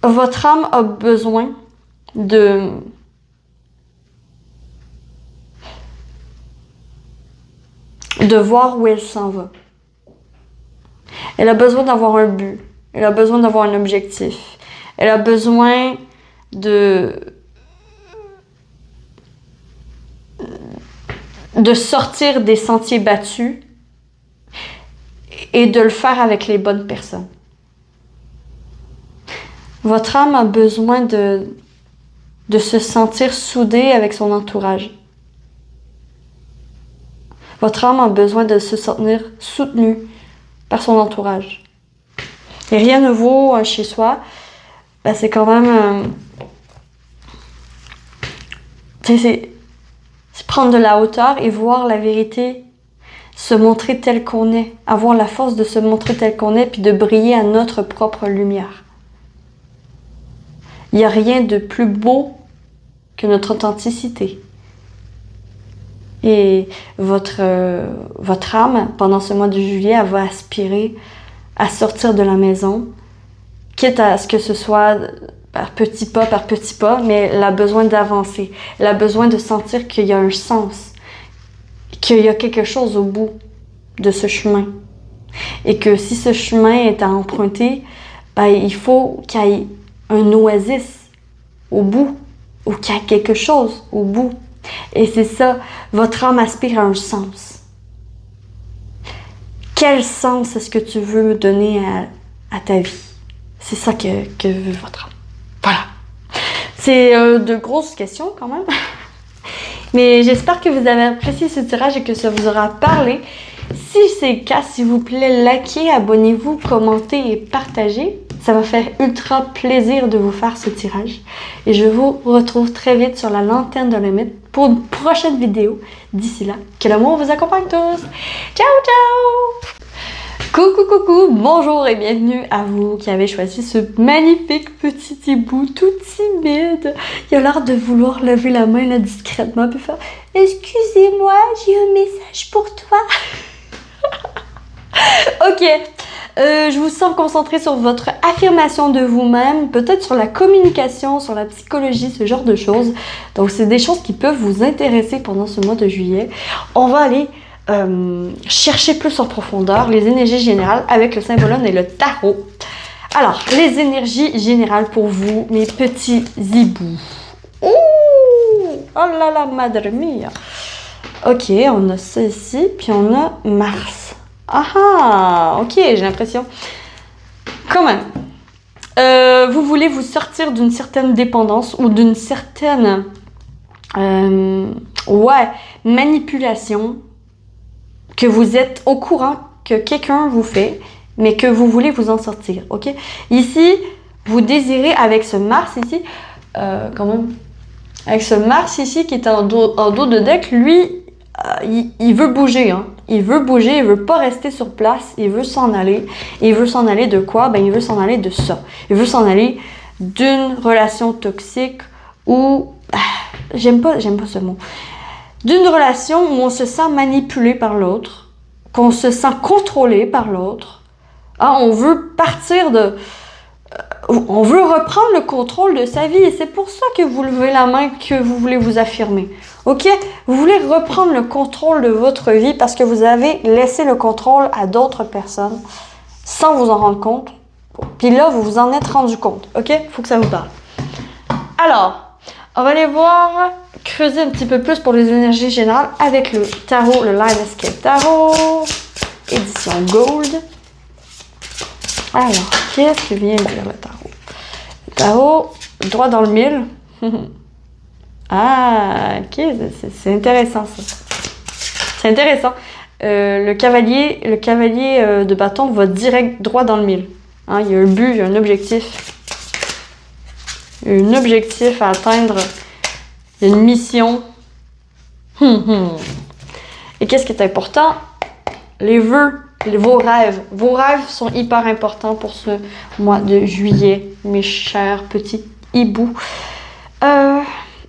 Votre âme a besoin de voir où elle s'en va. Elle a besoin d'avoir un but. Elle a besoin d'avoir un objectif. Elle a besoin de sortir des sentiers battus et de le faire avec les bonnes personnes. Votre âme a besoin de se sentir soudée avec son entourage. Votre âme a besoin de se sentir soutenue par son entourage. Et rien ne vaut chez soi, ben c'est quand même... c'est prendre de la hauteur et voir la vérité, se montrer tel qu'on est, avoir la force de se montrer tel qu'on est, puis de briller à notre propre lumière. Il n'y a rien de plus beau que notre authenticité. Et votre âme, pendant ce mois de juillet, elle va aspirer à sortir de la maison, quitte à ce que ce soit par petits pas, mais elle a besoin d'avancer. Elle a besoin de sentir qu'il y a un sens, qu'il y a quelque chose au bout de ce chemin. Et que si ce chemin est à emprunter, ben, il faut qu'il y ait un oasis au bout, ou qu'il y ait quelque chose au bout. Et c'est ça, votre âme aspire à un sens. Quel sens est-ce que tu veux donner à ta vie? C'est ça que veut votre âme. Voilà. C'est de grosses questions quand même. Mais j'espère que vous avez apprécié ce tirage et que ça vous aura parlé. Si c'est le cas, s'il vous plaît, likez, abonnez-vous, commentez et partagez. Ça va faire ultra plaisir de vous faire ce tirage. Et je vous retrouve très vite sur la lanterne de l'ermite pour une prochaine vidéo. D'ici là, que l'amour vous accompagne tous. Ciao, ciao! Coucou, bonjour et bienvenue à vous qui avez choisi ce magnifique petit hibou tout timide. Il a l'air de vouloir lever la main là discrètement puis faire « Excusez-moi, j'ai un message pour toi. » Ok, je vous sens concentré sur votre affirmation de vous-même, peut-être sur la communication, sur la psychologie, ce genre de choses. Donc c'est des choses qui peuvent vous intéresser pendant ce mois de juillet. On va aller chercher plus en profondeur les énergies générales avec le symbolone et le tarot. Alors, les énergies générales pour vous, mes petits hiboux. Ouh! Oh là là, madre mia! Ok, on a ça ici, puis on a Mars. Ah, ok, j'ai l'impression. Quand même, vous voulez vous sortir d'une certaine dépendance ou d'une certaine manipulation que vous êtes au courant que quelqu'un vous fait, mais que vous voulez vous en sortir, ok? Ici, vous désirez avec ce Mars ici, quand même, avec ce Mars ici qui est en dos de deck, lui, il veut bouger, hein. Il veut bouger, il veut pas rester sur place, il veut s'en aller. Et il veut s'en aller de quoi? Ben, il veut s'en aller de ça. Il veut s'en aller d'une relation toxique ou... j'aime pas ce mot. D'une relation où on se sent manipulé par l'autre, qu'on se sent contrôlé par l'autre. Ah, on veut partir de... on veut reprendre le contrôle de sa vie et c'est pour ça que vous levez la main, que vous voulez vous affirmer. Ok? Vous voulez reprendre le contrôle de votre vie parce que vous avez laissé le contrôle à d'autres personnes sans vous en rendre compte. Puis là, vous vous en êtes rendu compte. Ok? Faut que ça vous parle. Alors, on va aller voir, creuser un petit peu plus pour les énergies générales avec le tarot, le Lionscape Tarot, édition Gold. Alors, qu'est-ce que vient dire le tarot? Le tarot, droit dans le mille. Ah, ok, c'est intéressant ça. C'est intéressant. Le cavalier de bâton va direct droit dans le mille. Hein, il y a un but, il y a un objectif. Un objectif à atteindre. Il y a une mission. Et qu'est-ce qui est important? Les vœux. Vos rêves. Vos rêves sont hyper importants pour ce mois de juillet, mes chers petits hiboux.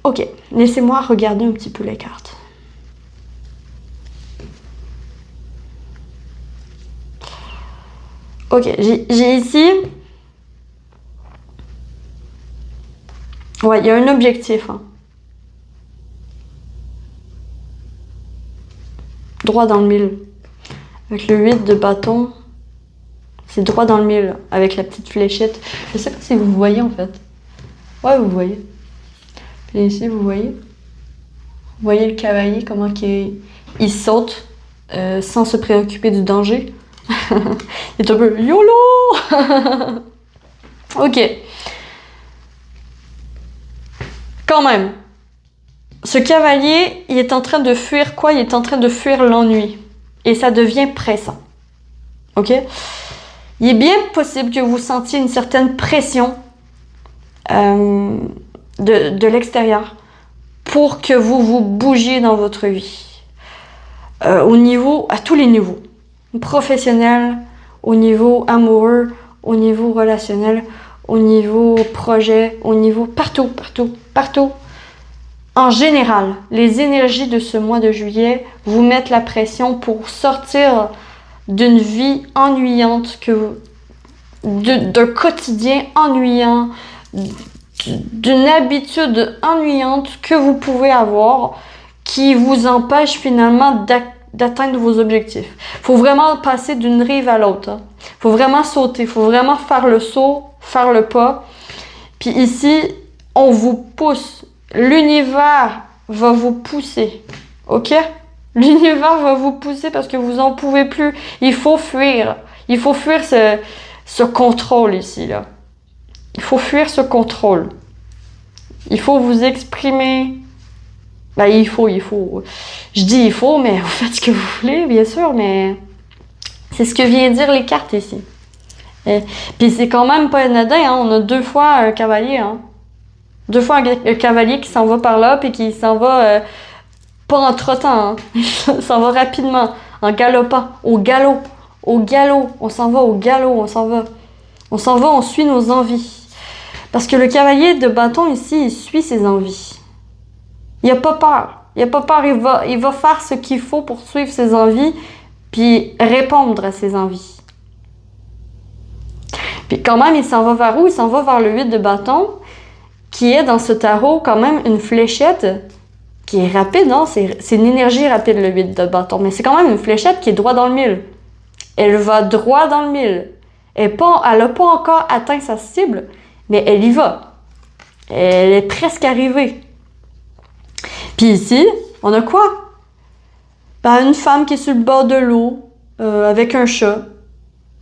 Ok, laissez-moi regarder un petit peu les cartes. Ok, j'ai ici... Ouais, il y a un objectif. Hein. Droit dans le mille. Avec le 8 de bâton, c'est droit dans le mille, avec la petite fléchette. Je sais pas si vous voyez en fait. Ouais, vous voyez. Puis ici, vous voyez. Vous voyez le cavalier, comment il saute sans se préoccuper du danger. Il est un peu YOLO. Ok. Quand même. Ce cavalier, il est en train de fuir quoi? Il est en train de fuir l'ennui. Et ça devient pressant. Ok? Il est bien possible que vous sentiez une certaine pression de l'extérieur pour que vous bougiez dans votre vie. À tous les niveaux. Professionnel, au niveau amoureux, au niveau relationnel, au niveau projet, au niveau partout. En général, les énergies de ce mois de juillet vous mettent la pression pour sortir d'une vie ennuyante, d'un quotidien ennuyant, d'une habitude ennuyante que vous pouvez avoir qui vous empêche finalement d'atteindre vos objectifs. Il faut vraiment passer d'une rive à l'autre. Hein. Faut vraiment sauter, il faut vraiment faire le saut, faire le pas. Puis ici, on vous pousse. L'univers va vous pousser. Ok? L'univers va vous pousser parce que vous en pouvez plus. Il faut fuir. Il faut fuir ce contrôle ici, là. Il faut fuir ce contrôle. Il faut vous exprimer. Ben, il faut. Je dis il faut, mais vous faites ce que vous voulez, bien sûr, mais c'est ce que viennent dire les cartes ici. Puis c'est quand même pas anodin, hein. On a 2 fois un cavalier, hein. 2 fois un cavalier qui s'en va par là, puis qui s'en va pas en trottant, hein. S'en va rapidement, en galopant, au galop. On s'en va au galop, on s'en va, on suit nos envies. Parce que le cavalier de bâton ici, il suit ses envies. Il n'a pas peur. Il va faire ce qu'il faut pour suivre ses envies, puis répondre à ses envies. Puis quand même, il s'en va vers où? Il s'en va vers le 8 de bâton, qui est dans ce tarot quand même une fléchette qui est rapide, hein? C'est une énergie rapide, le 8 de bâton, mais c'est quand même une fléchette qui est droit dans le mille. Elle va droit dans le mille. Elle n'a pas encore atteint sa cible, mais elle y va. Elle est presque arrivée. Puis ici, on a quoi? Ben, une femme qui est sur le bord de l'eau, avec un chat.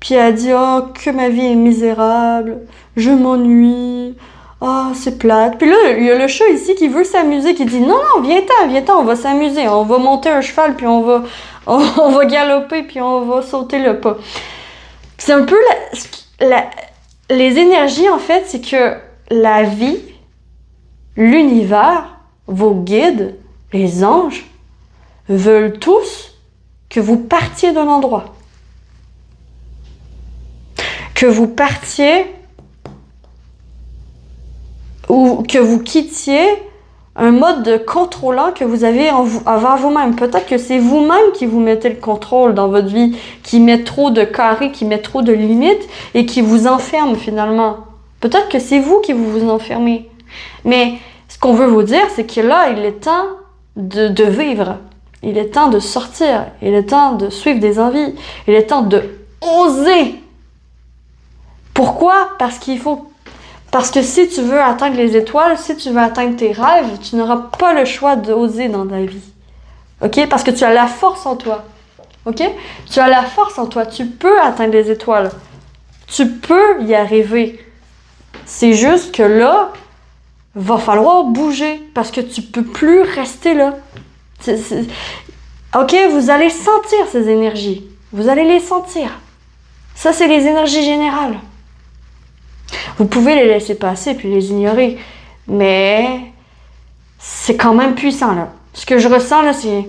Puis elle dit « Oh, que ma vie est misérable, je m'ennuie, oh, c'est plate. » Puis là, il y a le chat ici qui veut s'amuser, qui dit « Non, non, viens-t'en, on va s'amuser, on va monter un cheval, puis on va galoper, puis on va sauter le pas. » C'est un peu les énergies, en fait, c'est que la vie, l'univers, vos guides, les anges, veulent tous que vous partiez d'un endroit. Que vous partiez ou que vous quittiez un mode contrôlant que vous avez envers vous-même. Peut-être que c'est vous-même qui vous mettez le contrôle dans votre vie, qui met trop de carrés, qui met trop de limites et qui vous enferme finalement. Peut-être que c'est vous qui vous enfermez. Mais ce qu'on veut vous dire, c'est que là, il est temps de vivre. Il est temps de sortir. Il est temps de suivre des envies. Il est temps de oser. Pourquoi? Parce que si tu veux atteindre les étoiles, si tu veux atteindre tes rêves, tu n'auras pas le choix d'oser dans ta vie. OK? Parce que tu as la force en toi. OK? Tu as la force en toi. Tu peux atteindre les étoiles. Tu peux y arriver. C'est juste que là, va falloir bouger parce que tu peux plus rester là. OK? Vous allez sentir ces énergies. Vous allez les sentir. Ça, c'est les énergies générales. Vous pouvez les laisser passer puis les ignorer, mais c'est quand même puissant là. Ce que je ressens là, c'est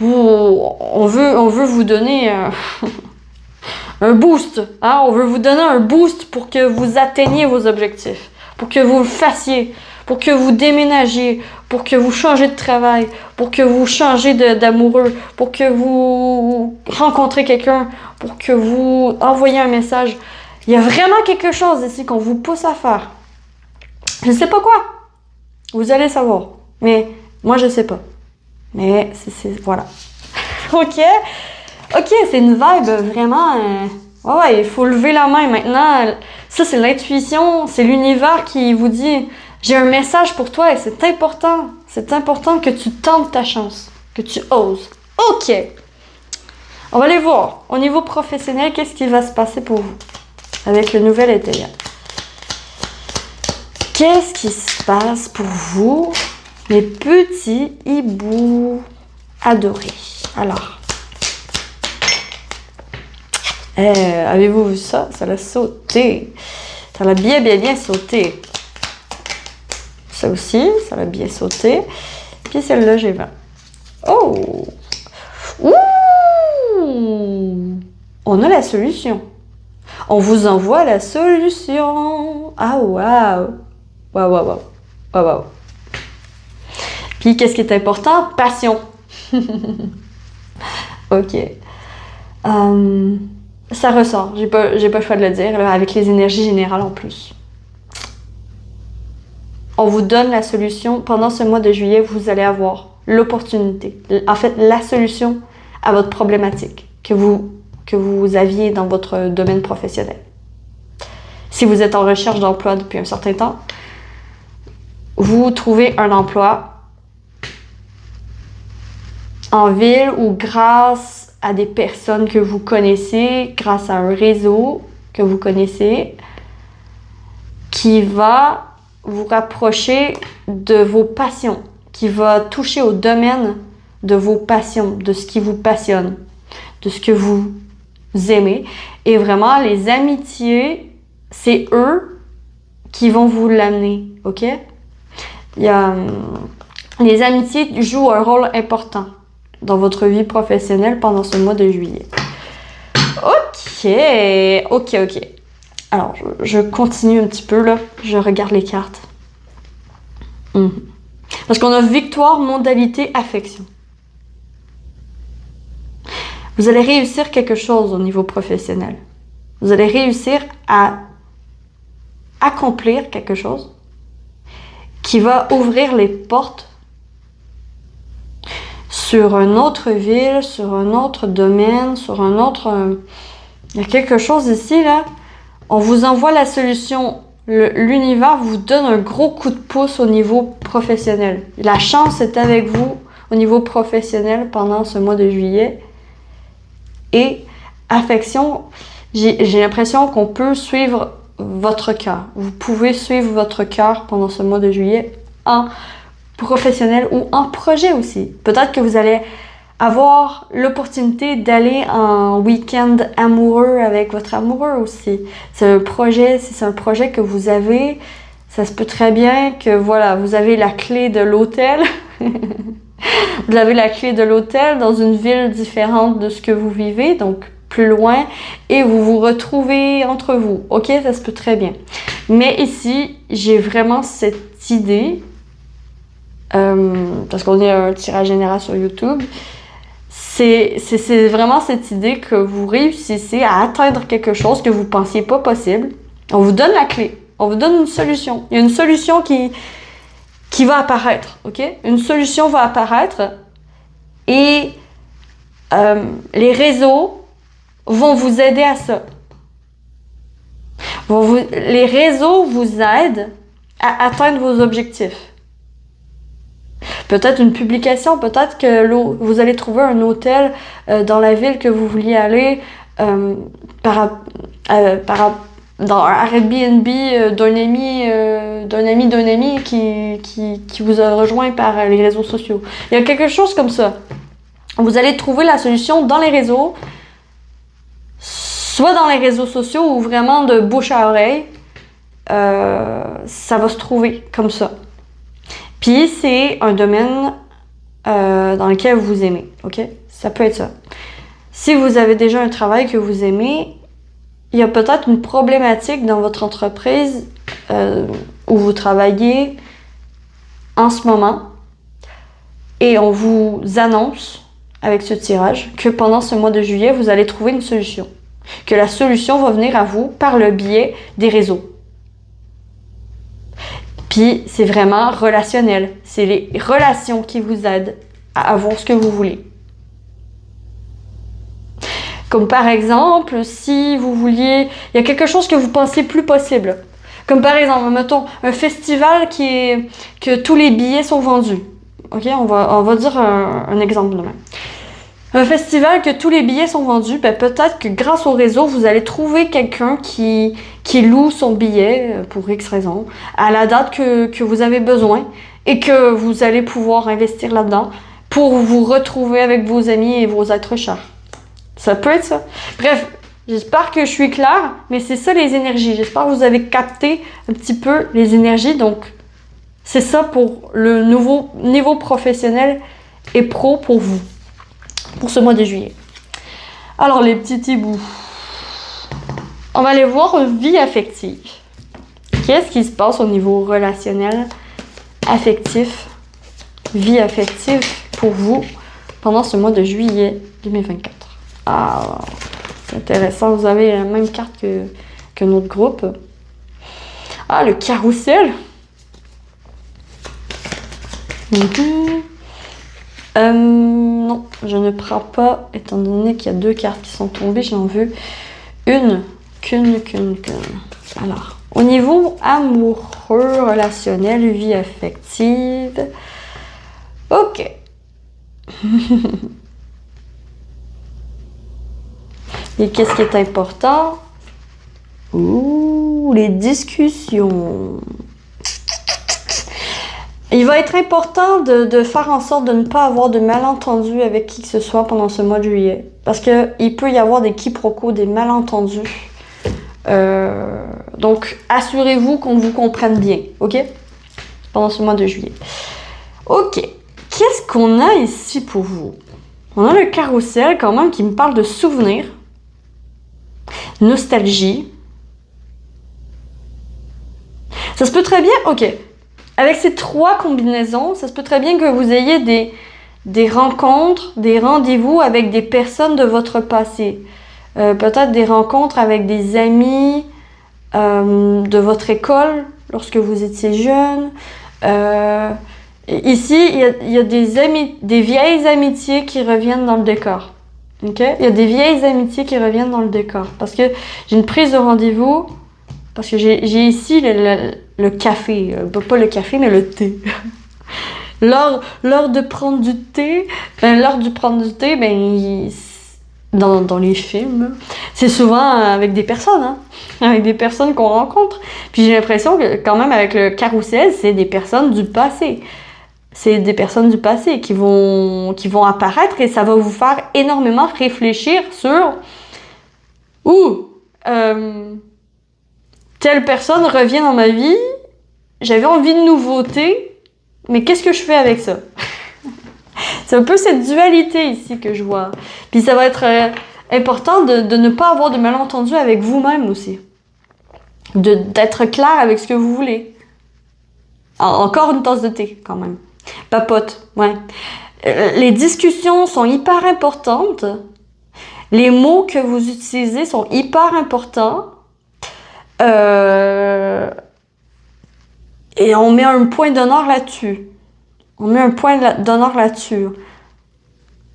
on veut vous donner un boost, hein? On veut vous donner un boost pour que vous atteigniez vos objectifs, pour que vous le fassiez, pour que vous déménagiez, pour que vous changez de travail, pour que vous changez d'amoureux, pour que vous rencontrez quelqu'un, pour que vous envoyez un message. Il y a vraiment quelque chose ici qu'on vous pousse à faire. Je ne sais pas quoi. Vous allez savoir. Mais moi, je ne sais pas. Mais voilà. OK. OK, c'est une vibe vraiment... ouais, il faut lever la main maintenant. Ça, c'est l'intuition. C'est l'univers qui vous dit « J'ai un message pour toi et c'est important. C'est important que tu tentes ta chance. Que tu oses. » OK. On va aller voir. Au niveau professionnel, qu'est-ce qui va se passer pour vous? Avec le nouvel étayant. Qu'est-ce qui se passe pour vous, mes petits hiboux adorés? Alors, avez-vous vu ça? Ça l'a sauté. Ça l'a bien sauté. Ça aussi, ça l'a bien sauté. Puis celle-là, j'ai 20. Oh! Ouh! On a la solution. On vous envoie la solution. Ah, waouh! Waouh. Puis, qu'est-ce qui est important? Passion. OK. Ça ressort. J'ai pas le choix de le dire, là, avec les énergies générales en plus. On vous donne la solution. Pendant ce mois de juillet, vous allez avoir l'opportunité. En fait, la solution à votre problématique que vous aviez dans votre domaine professionnel. Si vous êtes en recherche d'emploi depuis un certain temps, vous trouvez un emploi en ville ou grâce à des personnes que vous connaissez, grâce à un réseau que vous connaissez, qui va vous rapprocher de vos passions, qui va toucher au domaine de vos passions, de ce qui vous passionne, de ce que vous aimez. Et vraiment, les amitiés, c'est eux qui vont vous l'amener, ok? Les amitiés jouent un rôle important dans votre vie professionnelle pendant ce mois de juillet. Ok. Alors, je continue un petit peu, là. Je regarde les cartes. Parce qu'on a victoire, modalité, affection. Vous allez réussir quelque chose au niveau professionnel. Vous allez réussir à accomplir quelque chose qui va ouvrir les portes sur une autre ville, sur un autre domaine, sur un autre... Il y a quelque chose ici, là. On vous envoie la solution. L'univers vous donne un gros coup de pouce au niveau professionnel. La chance est avec vous au niveau professionnel pendant ce mois de juillet. Et affection, j'ai l'impression qu'on peut suivre votre cœur. Vous pouvez suivre votre cœur pendant ce mois de juillet en professionnel ou en projet aussi. Peut-être que vous allez avoir l'opportunité d'aller en week-end amoureux avec votre amoureux aussi. C'est un projet, si c'est un projet que vous avez, ça se peut très bien que voilà, vous avez la clé de l'hôtel. Vous avez la clé de l'hôtel dans une ville différente de ce que vous vivez, donc plus loin, et vous vous retrouvez entre vous. Ok, ça se peut très bien. Mais ici, j'ai vraiment cette idée, parce qu'on est un tirage général sur YouTube, c'est vraiment cette idée que vous réussissez à atteindre quelque chose que vous ne pensiez pas possible. On vous donne la clé, on vous donne une solution. Il y a une solution qui va apparaître, ok? Une solution va apparaître et les réseaux vont vous aider à ça. Les réseaux vous aident à atteindre vos objectifs. Peut-être une publication, peut-être que vous allez trouver un hôtel dans la ville que vous vouliez aller dans un Airbnb d'un ami qui vous a rejoint par les réseaux sociaux. Il y a quelque chose comme ça. Vous allez trouver la solution dans les réseaux, soit dans les réseaux sociaux ou vraiment de bouche à oreille. Ça va se trouver comme ça. Puis c'est un domaine dans lequel vous aimez, ok? Ça peut être ça. Si vous avez déjà un travail que vous aimez, il y a peut-être une problématique dans votre entreprise où vous travaillez en ce moment et on vous annonce avec ce tirage que pendant ce mois de juillet, vous allez trouver une solution. Que la solution va venir à vous par le biais des réseaux. Puis c'est vraiment relationnel. C'est les relations qui vous aident à avoir ce que vous voulez. Comme par exemple, si vous vouliez... Il y a quelque chose que vous pensiez plus possible. Comme par exemple, mettons, un festival que tous les billets sont vendus. Ok, on va dire un exemple de même. Un festival que tous les billets sont vendus, ben peut-être que grâce au réseau, vous allez trouver quelqu'un qui loue son billet pour X raison à la date que vous avez besoin et que vous allez pouvoir investir là-dedans pour vous retrouver avec vos amis et vos êtres chers. Ça peut être ça. Bref, j'espère que je suis claire, mais c'est ça les énergies. J'espère que vous avez capté un petit peu les énergies. Donc, c'est ça pour le nouveau niveau professionnel et pro pour vous. Pour ce mois de juillet. Alors les petits hiboux, on va aller voir vie affective. Qu'est-ce qui se passe au niveau relationnel, affectif, vie affective pour vous pendant ce mois de juillet 2024. Ah, c'est intéressant, vous avez la même carte que notre groupe. Ah, le carrousel. Non, je ne prends pas, étant donné qu'il y a deux cartes qui sont tombées, j'en veux qu'une. Alors, au niveau amoureux, relationnel, vie affective, ok. Et qu'est-ce qui est important? Ouh, les discussions. Il va être important de faire en sorte de ne pas avoir de malentendus avec qui que ce soit pendant ce mois de juillet. Parce qu'il peut y avoir des quiproquos, des malentendus. Donc, assurez-vous qu'on vous comprenne bien, ok? Pendant ce mois de juillet. Ok, qu'est-ce qu'on a ici pour vous? On a le carrousel quand même qui me parle de souvenirs, nostalgie. Ça se peut très bien, ok. Avec ces trois combinaisons, ça se peut très bien que vous ayez des rencontres, des rendez-vous avec des personnes de votre passé. Peut-être des rencontres avec des amis de votre école lorsque vous étiez jeune. Ici, il y a des vieilles amitiés qui reviennent dans le décor. Okay? Il y a des vieilles amitiés qui reviennent dans le décor. Parce que j'ai une prise de rendez-vous. Parce que j'ai ici le café. Pas le café, mais le thé. L'heure de prendre du thé. L'heure de prendre du thé, dans les films, c'est souvent avec des personnes. Hein? Avec des personnes qu'on rencontre. Puis j'ai l'impression que quand même avec le carrousel, c'est des personnes du passé. C'est des personnes du passé qui vont apparaître et ça va vous faire énormément réfléchir sur telle personne revient dans ma vie, j'avais envie de nouveauté, mais qu'est-ce que je fais avec ça? C'est un peu cette dualité ici que je vois. Puis ça va être important de ne pas avoir de malentendu avec vous-même aussi. D'être clair avec ce que vous voulez. Encore une tasse de thé, quand même. Papote, ouais. Les discussions sont hyper importantes. Les mots que vous utilisez sont hyper importants. Et on met un point d'honneur là-dessus.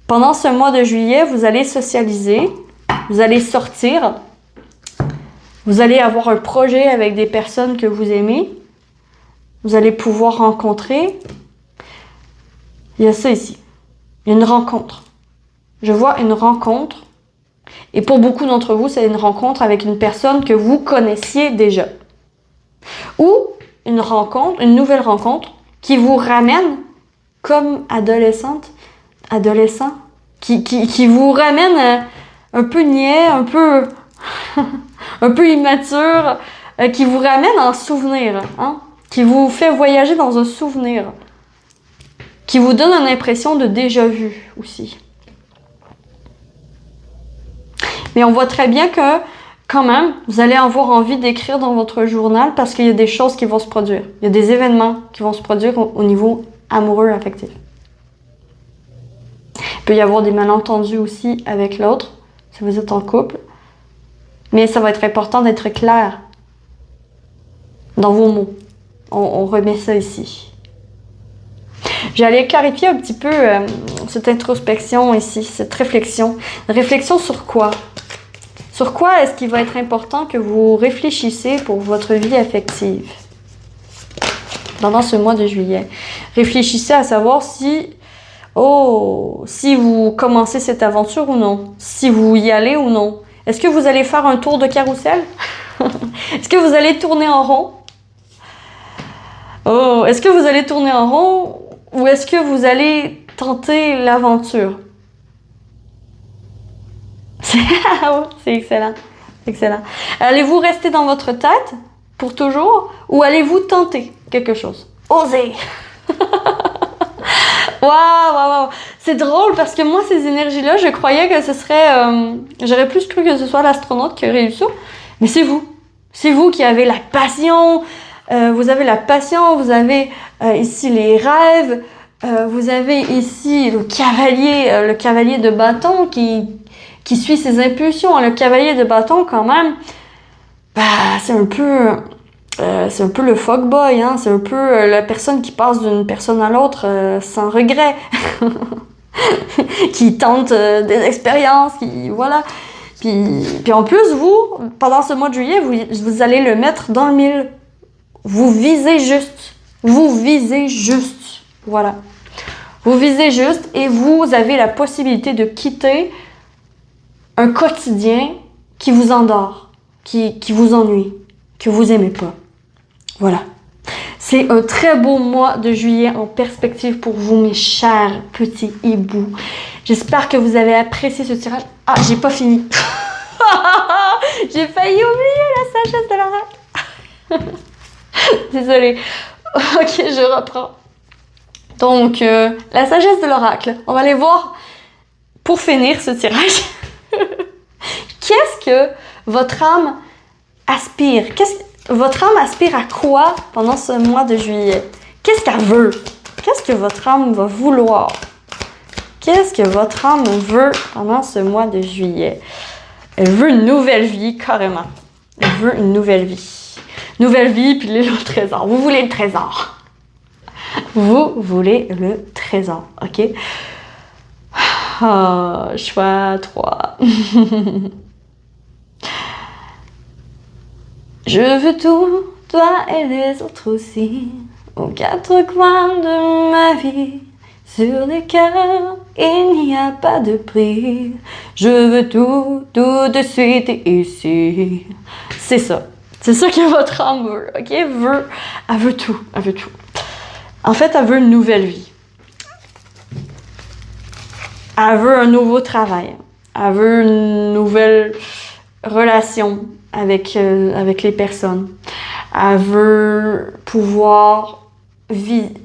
Pendant ce mois de juillet, vous allez socialiser, vous allez sortir, vous allez avoir un projet avec des personnes que vous aimez, vous allez pouvoir rencontrer. Il y a ça ici. Il y a une rencontre. Je vois une rencontre. Et pour beaucoup d'entre vous, c'est une rencontre avec une personne que vous connaissiez déjà. Ou une nouvelle rencontre qui vous ramène comme adolescent, qui vous ramène un peu niais, un peu immature, qui vous ramène en souvenir, hein? Qui vous fait voyager dans un souvenir, qui vous donne une impression de déjà-vu aussi. Mais on voit très bien que, quand même, vous allez avoir envie d'écrire dans votre journal parce qu'il y a des choses qui vont se produire. Il y a des événements qui vont se produire au niveau amoureux, affectif. Il peut y avoir des malentendus aussi avec l'autre, si vous êtes en couple. Mais ça va être important d'être clair dans vos mots. On remet ça ici. J'allais clarifier un petit peu cette introspection ici, cette réflexion. Réflexion sur quoi? Sur quoi est-ce qu'il va être important que vous réfléchissez pour votre vie affective pendant ce mois de juillet? Réfléchissez à savoir si vous commencez cette aventure ou non, si vous y allez ou non. Est-ce que vous allez faire un tour de carrousel? Est-ce que vous allez tourner en rond? Est-ce que vous allez tourner en rond ou est-ce que vous allez tenter l'aventure? C'est excellent. Excellent. Allez-vous rester dans votre tête pour toujours ou allez-vous tenter quelque chose? Osez! Waouh! C'est drôle parce que moi, ces énergies-là, je croyais que ce serait... j'aurais plus cru que ce soit l'astronaute qui aurait eu ça. Mais c'est vous. C'est vous qui avez la passion. Vous avez la passion. Vous avez ici les rêves. Vous avez ici le cavalier de bâton qui suit ses impulsions. Le cavalier de bâton, quand même, c'est un peu le fuckboy, hein? C'est un peu la personne qui passe d'une personne à l'autre sans regret, qui tente des expériences, voilà. Puis en plus, vous, pendant ce mois de juillet, vous allez le mettre dans le mille. Vous visez juste. Voilà. Vous visez juste et vous avez la possibilité de quitter un quotidien qui vous endort, qui vous ennuie, que vous aimez pas. Voilà. C'est un très beau mois de juillet en perspective pour vous, mes chers petits hiboux. J'espère que vous avez apprécié ce tirage. Ah, j'ai pas fini. J'ai failli oublier la sagesse de l'oracle. Désolée. Ok, je reprends. Donc, la sagesse de l'oracle. On va aller voir, pour finir ce tirage, qu'est-ce que votre âme aspire? Votre âme aspire à quoi pendant ce mois de juillet? Qu'est-ce qu'elle veut? Qu'est-ce que votre âme va vouloir? Qu'est-ce que votre âme veut pendant ce mois de juillet? Elle veut une nouvelle vie, carrément. Elle veut une nouvelle vie. Nouvelle vie, puis le trésor. Vous voulez le trésor. Vous voulez le trésor, ok? Ah, choix 3. Je veux tout, toi et les autres aussi, aux quatre coins de ma vie, sur les cœurs, il n'y a pas de prix. Je veux tout, tout de suite et ici. C'est ça. C'est ça que votre âme veut, ok? Elle veut tout, elle veut tout. En fait, elle veut une nouvelle vie. Elle veut un nouveau travail. Elle veut une nouvelle relation avec les personnes. Elle veut pouvoir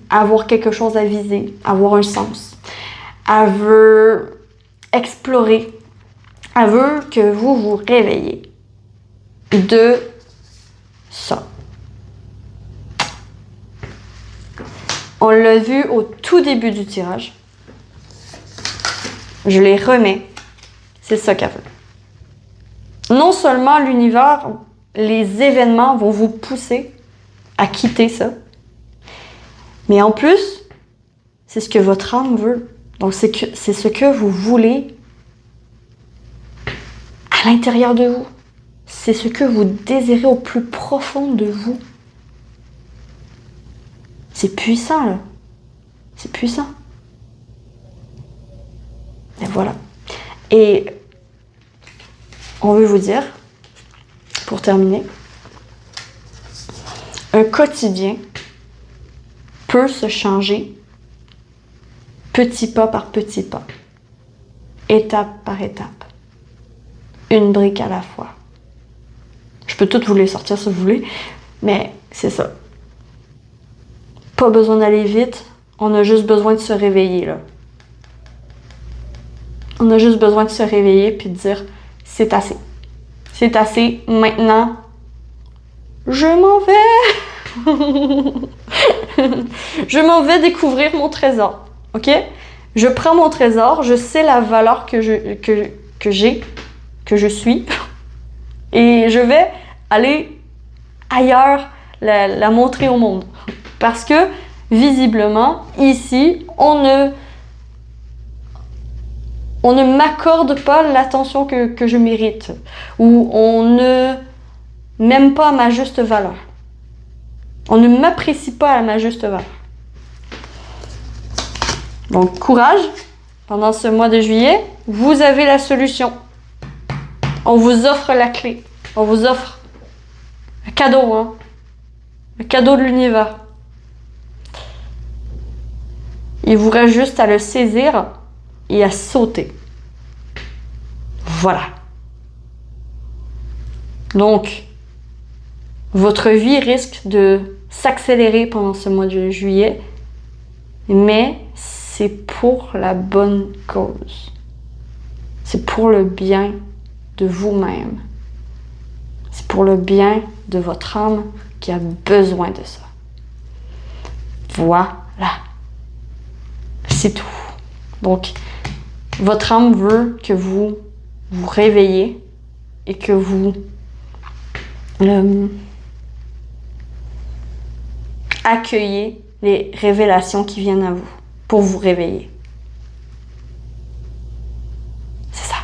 avoir quelque chose à viser, avoir un sens. Elle veut explorer. Elle veut que vous vous réveillez de ça. On l'a vu au tout début du tirage. Je les remets. C'est ça qu'elle veut. Non seulement l'univers, les événements vont vous pousser à quitter ça, mais en plus, c'est ce que votre âme veut. Donc, c'est ce que vous voulez à l'intérieur de vous. C'est ce que vous désirez au plus profond de vous. C'est puissant, là. C'est puissant. Et voilà. Et on veut vous dire, pour terminer, un quotidien peut se changer petit pas par petit pas, étape par étape, une brique à la fois. Je peux toutes vous les sortir si vous voulez, mais c'est ça. Pas besoin d'aller vite, on a juste besoin de se réveiller, là. On a juste besoin de se réveiller puis de dire c'est assez. C'est assez, maintenant, je m'en vais. Je m'en vais découvrir mon trésor, ok? Je prends mon trésor, je sais la valeur que je suis, et je vais aller ailleurs la montrer au monde. Parce que, visiblement, ici, on ne m'accorde pas l'attention que je mérite, ou on ne m'aime pas à ma juste valeur. On ne m'apprécie pas à ma juste valeur. Donc, courage, pendant ce mois de juillet, vous avez la solution. On vous offre la clé. On vous offre un cadeau, hein? Le cadeau de l'univers. Il vous reste juste à le saisir et à sauter. Voilà. Donc, votre vie risque de s'accélérer pendant ce mois de juillet, mais c'est pour la bonne cause. C'est pour le bien de vous-même. C'est pour le bien de votre âme qui a besoin de ça. Voilà. C'est tout. Donc, votre âme veut que vous vous réveillez et que vous accueillez les révélations qui viennent à vous pour vous réveiller. C'est ça.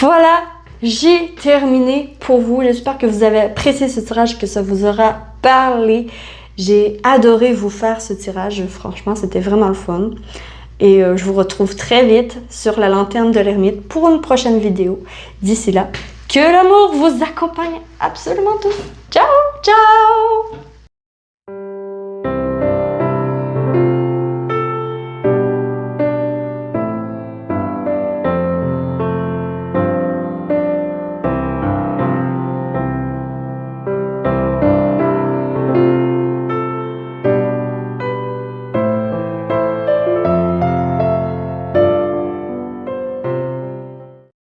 Voilà, j'ai terminé pour vous. J'espère que vous avez apprécié ce tirage, que ça vous aura parlé. J'ai adoré vous faire ce tirage, franchement c'était vraiment le fun. Et je vous retrouve très vite sur la lanterne de l'ermite pour une prochaine vidéo. D'ici là, que l'amour vous accompagne absolument tous. Ciao, ciao!